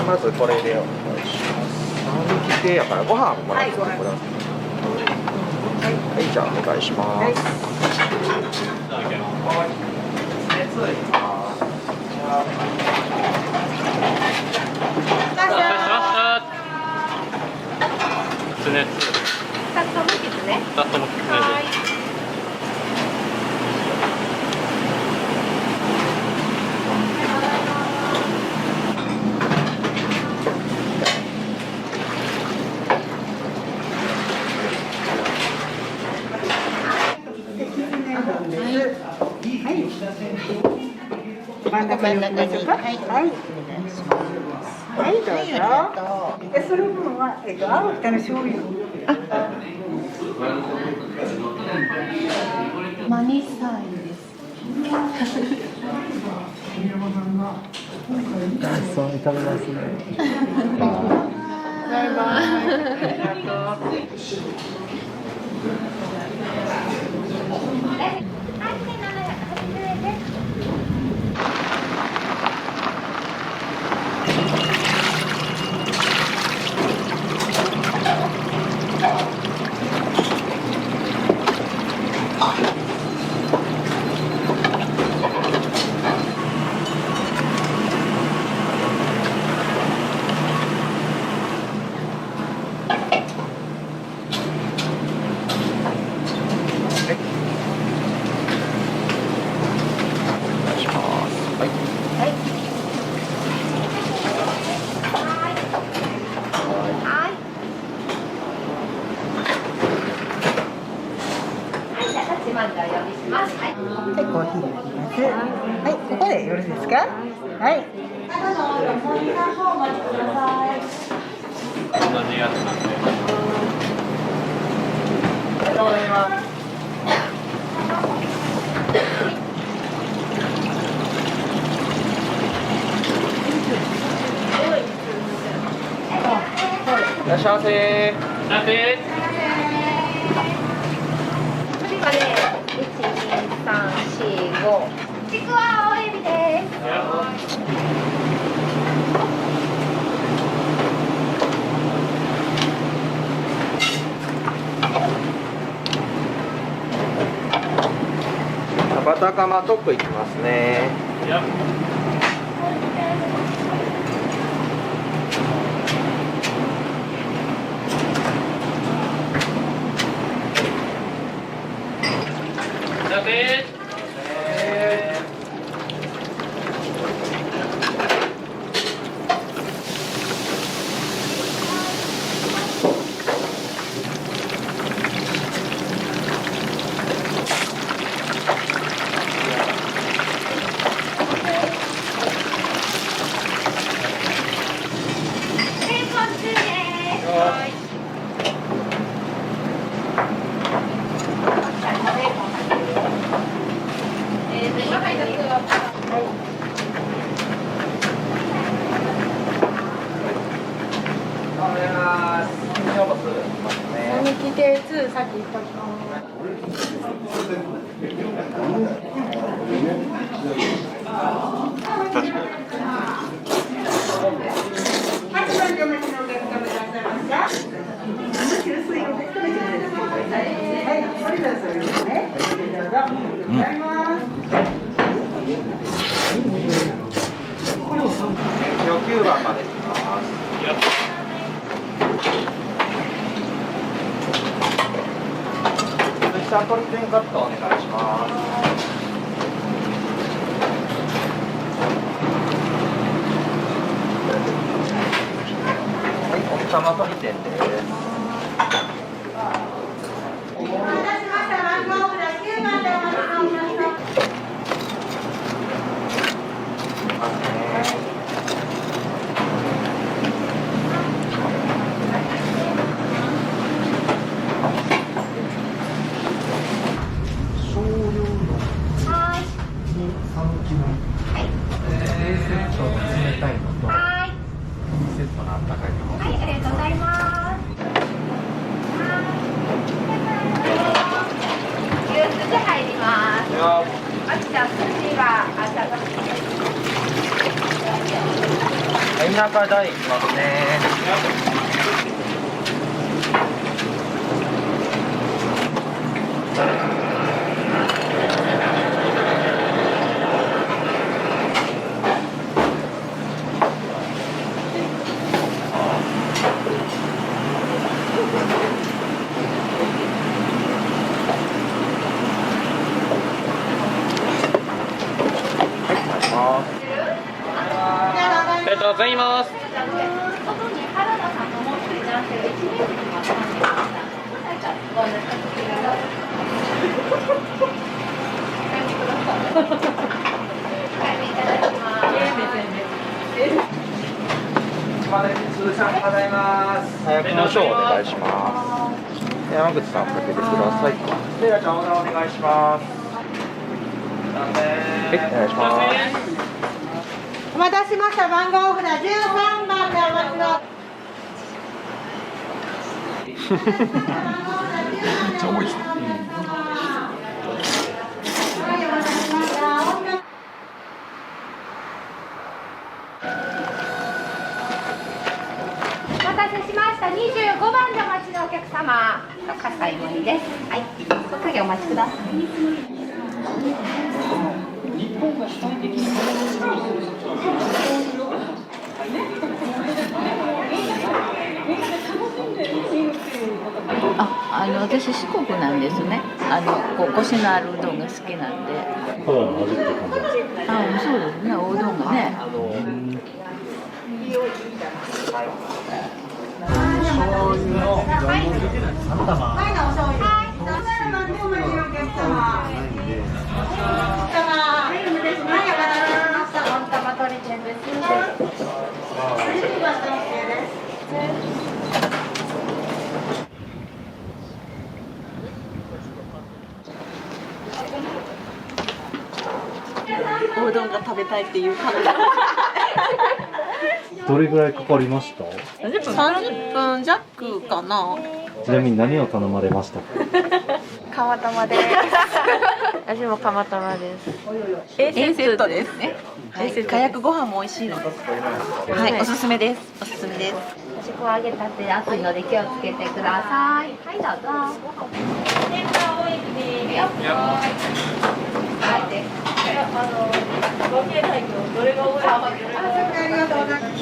まずこれでお願いします。3匹系やからご飯もらってください。はい、じゃあお願いします。
きつね。
2つともきつね。
2つともきつねです。
真ん中に置きましょうか。はい、はい、はい、どうぞ。その分は青北の醤油。
マニサイです。
そう食べますね。
バイバイ。
はい、ここでよろしいですか。はい。
同じやつなんで。
ありがとうございます。
いらっしゃいませ。
いらっしゃいませ。
次はね、1、2、3、4、5。ちくわ青エビです。
バタカマトップいきますね。
いらっしゃいませ。
ます成仏
並木定2先行っときます
9番まで行きます。サントリーペンカットお願いします。はい、奥様取り店です。
お待たせしました。番号札9番でお待ちのお客様。
田舎大行きますね。
ありがとうございます。
早くの賞お願いします。山口さんかけてください。レイラちゃんオーダーお願いします。はい、お願いします。
お待たせしました。番号札13番でお待ちの。
めっちゃ重いですね。
お待たせしました。25番でお待ちのお客様。葛西森です。はい。おかげお待ちください。
私四国なんですね。こうコシのあるうどんが好きなんで。
ただの味って感じですか。
そうですね。おうどんがね。
醤油の3玉。はい、お醤油。はい、お待ちのお客様。
おうどんが食べたいっていう感じ。
どれぐらいかかりました？
30分弱かな。
ちなみに何を頼まれましたか？
釜玉です。私も釜玉です。Aセットですね。かやくご飯も美味しいので。はい、おすすめです。おすすめです。
私こう揚げたて熱いので気をつけてください。はい、どうぞ。
どれが多い？ありがとうございます。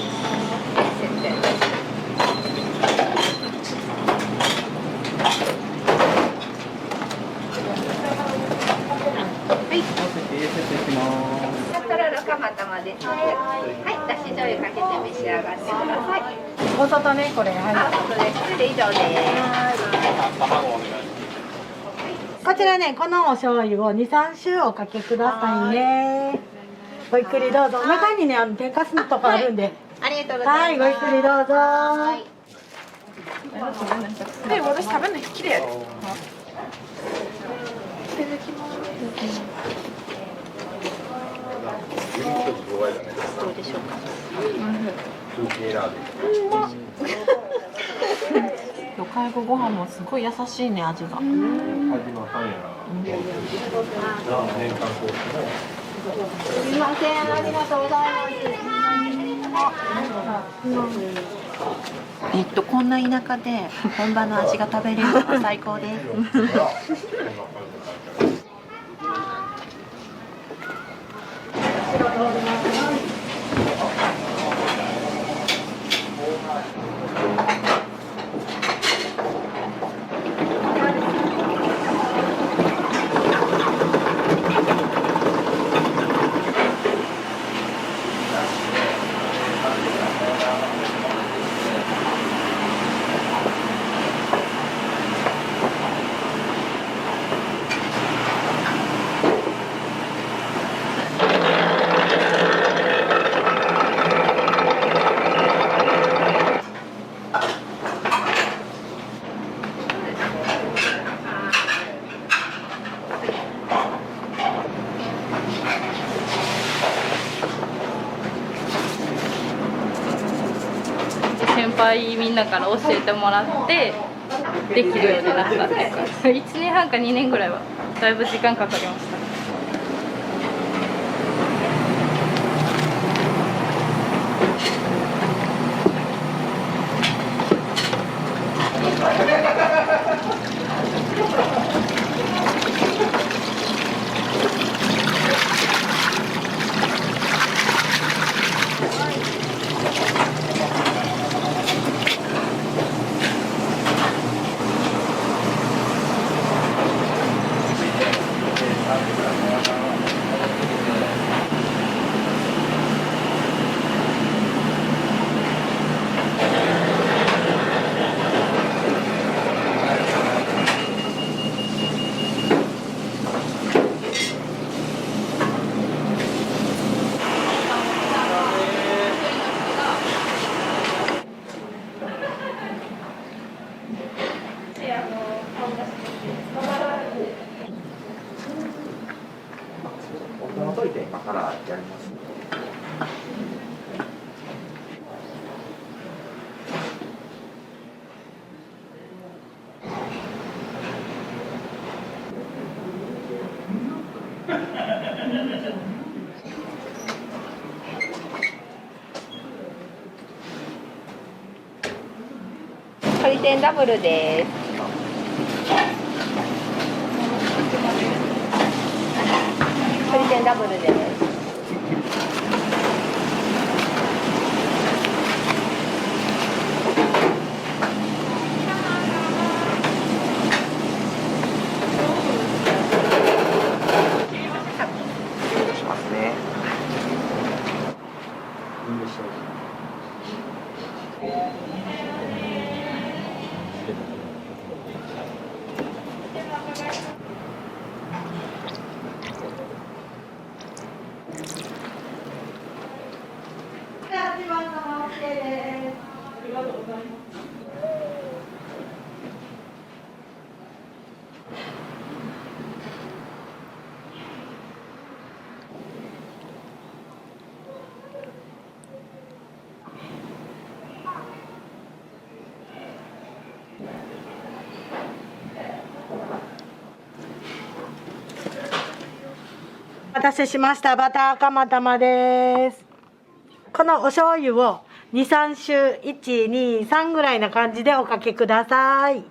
釜玉ですね。はい、だし醤油かけて召し上がってください。
お外ね、これ。はい。
そうです。それで以上です。
こちらね、このお醤油を2、3周おかけくださいね。ごゆっくりどうぞ。中にね、天かすとかあるんで。
ありがとうございます。
はい、ごゆっくりどうぞ。
でも私食べるの好きだよ。
どうでしょうか。
魚介ご飯もすごい優しいね、味が。
味の範囲が年間コースも
すみません、ありがとうございます。
こんな田舎で本場の味が食べれるのは最高です。
先輩みんなから教えてもらってできるようになったっていうか1年半か2年ぐらいはだいぶ時間かかりました。
今からやります。
回転ダブルです。回転ダブルです。
しますね。
お待たせしました。バター釜玉です。このお醤油を2、3周、1、2、3ぐらいな感じでおかけください。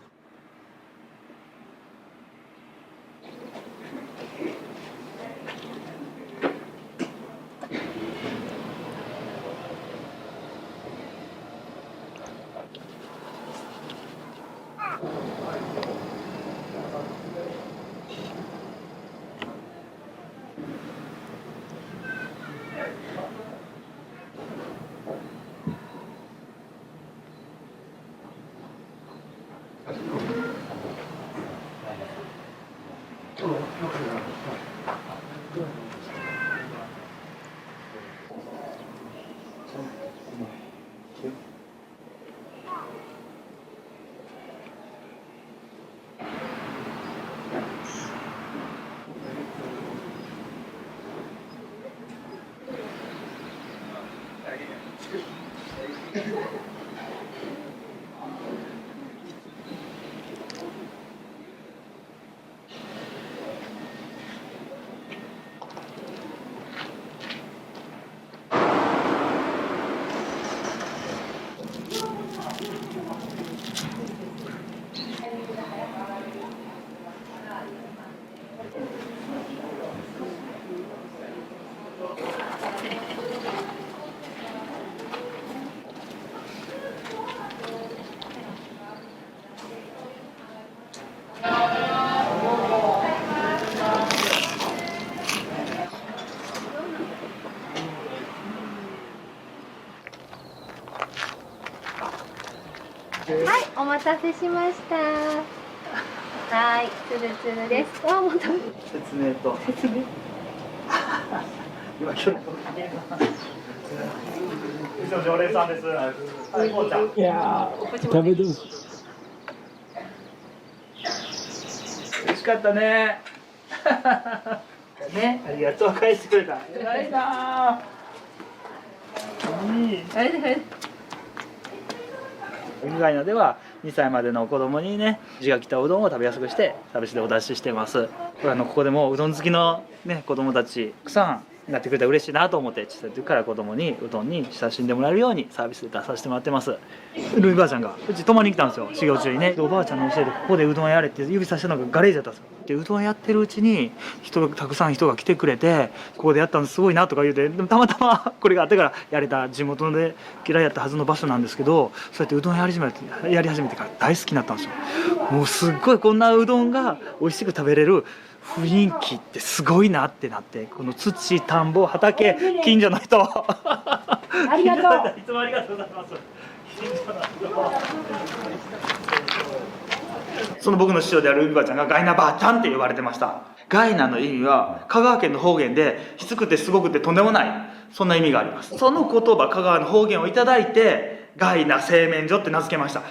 はい、お待たせしました。はい、つるつるです。あ、また
説明と
説明。
今今日うちの常連さんです。はい、こうちゃん。
いやー、食べてほしい。
美味しかったね。ね、ありがとう、返してくれた。偉いな。いい。はいはい。ウニガイナでは2歳までの子供にね、地が来たうどんを食べやすくしてサービスでお出ししてます。これここでもうどん好きのね子供たちたくさんになってくれたら嬉しいなと思って、小さい時から子供にうどんに親しんでもらえるようにサービスで出させてもらってます。ルイばあちゃんがうち泊まりに来たんですよ、修行中にね。おばあちゃんの教えでここでうどんやれって指さしたのがガレージだったんですよ。でうどんやってるうちにたくさん人が来てくれて、ここでやったのすごいなとか言うて、たまたまこれがあってからやれた地元で嫌いやったはずの場所なんですけど、そうやってうどんやり始めてから大好きになったんですよ。もうすっごいこんなうどんが美味しく食べれる雰囲気ってすごいなってなって、この土、田んぼ、畑、近所の人あ
りがとう。
いつもありがとうございます。その僕の師匠であるうびばあちゃんがガイナばあちゃんって呼ばれてました。ガイナの意味は香川県の方言できつくてすごくてとんでもない、そんな意味があります。その言葉、香川の方言をいただいてガイナ製麺所って名付けました。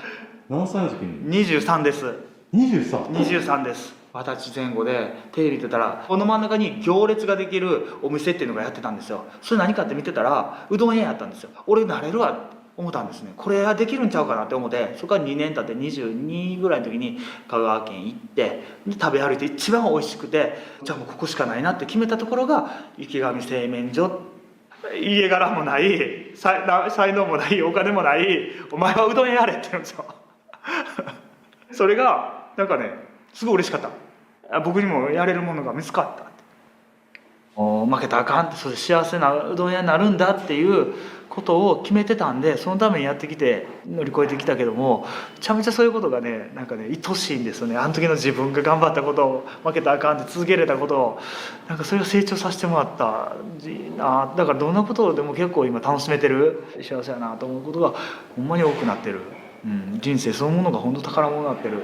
何歳の時に
？23です。23です。20歳前後で手入れてたら、この真ん中に行列ができるお店っていうのがやってたんですよ。それ何かって見てたらうどん屋やったんですよ。俺なれるわって思ったんですね。これはできるんちゃうかなって思って、そこから2年経って22ぐらいの時に香川県行って食べ歩いて一番美味しくて、じゃあもうここしかないなって決めたところが池上製麺所。家柄もない才能もないお金もない、お前はうどん屋やれって言うんですよ。それがなんかねすごい嬉しかった。僕にもやれるものが見つかった。負けたらあかんって、それ幸せなうどん屋になるんだっていうことを決めてたんで、そのためにやってきて乗り越えてきたけども、めちゃめちゃそういうことがねなんかね愛しいんですよね。あの時の自分が頑張ったことを、負けたらあかんって続けれたことを、なんかそれを成長させてもらったな。だからどんなことでも結構今楽しめてる、幸せやなと思うことがほんまに多くなってる。人生そのものが本当宝物になってる。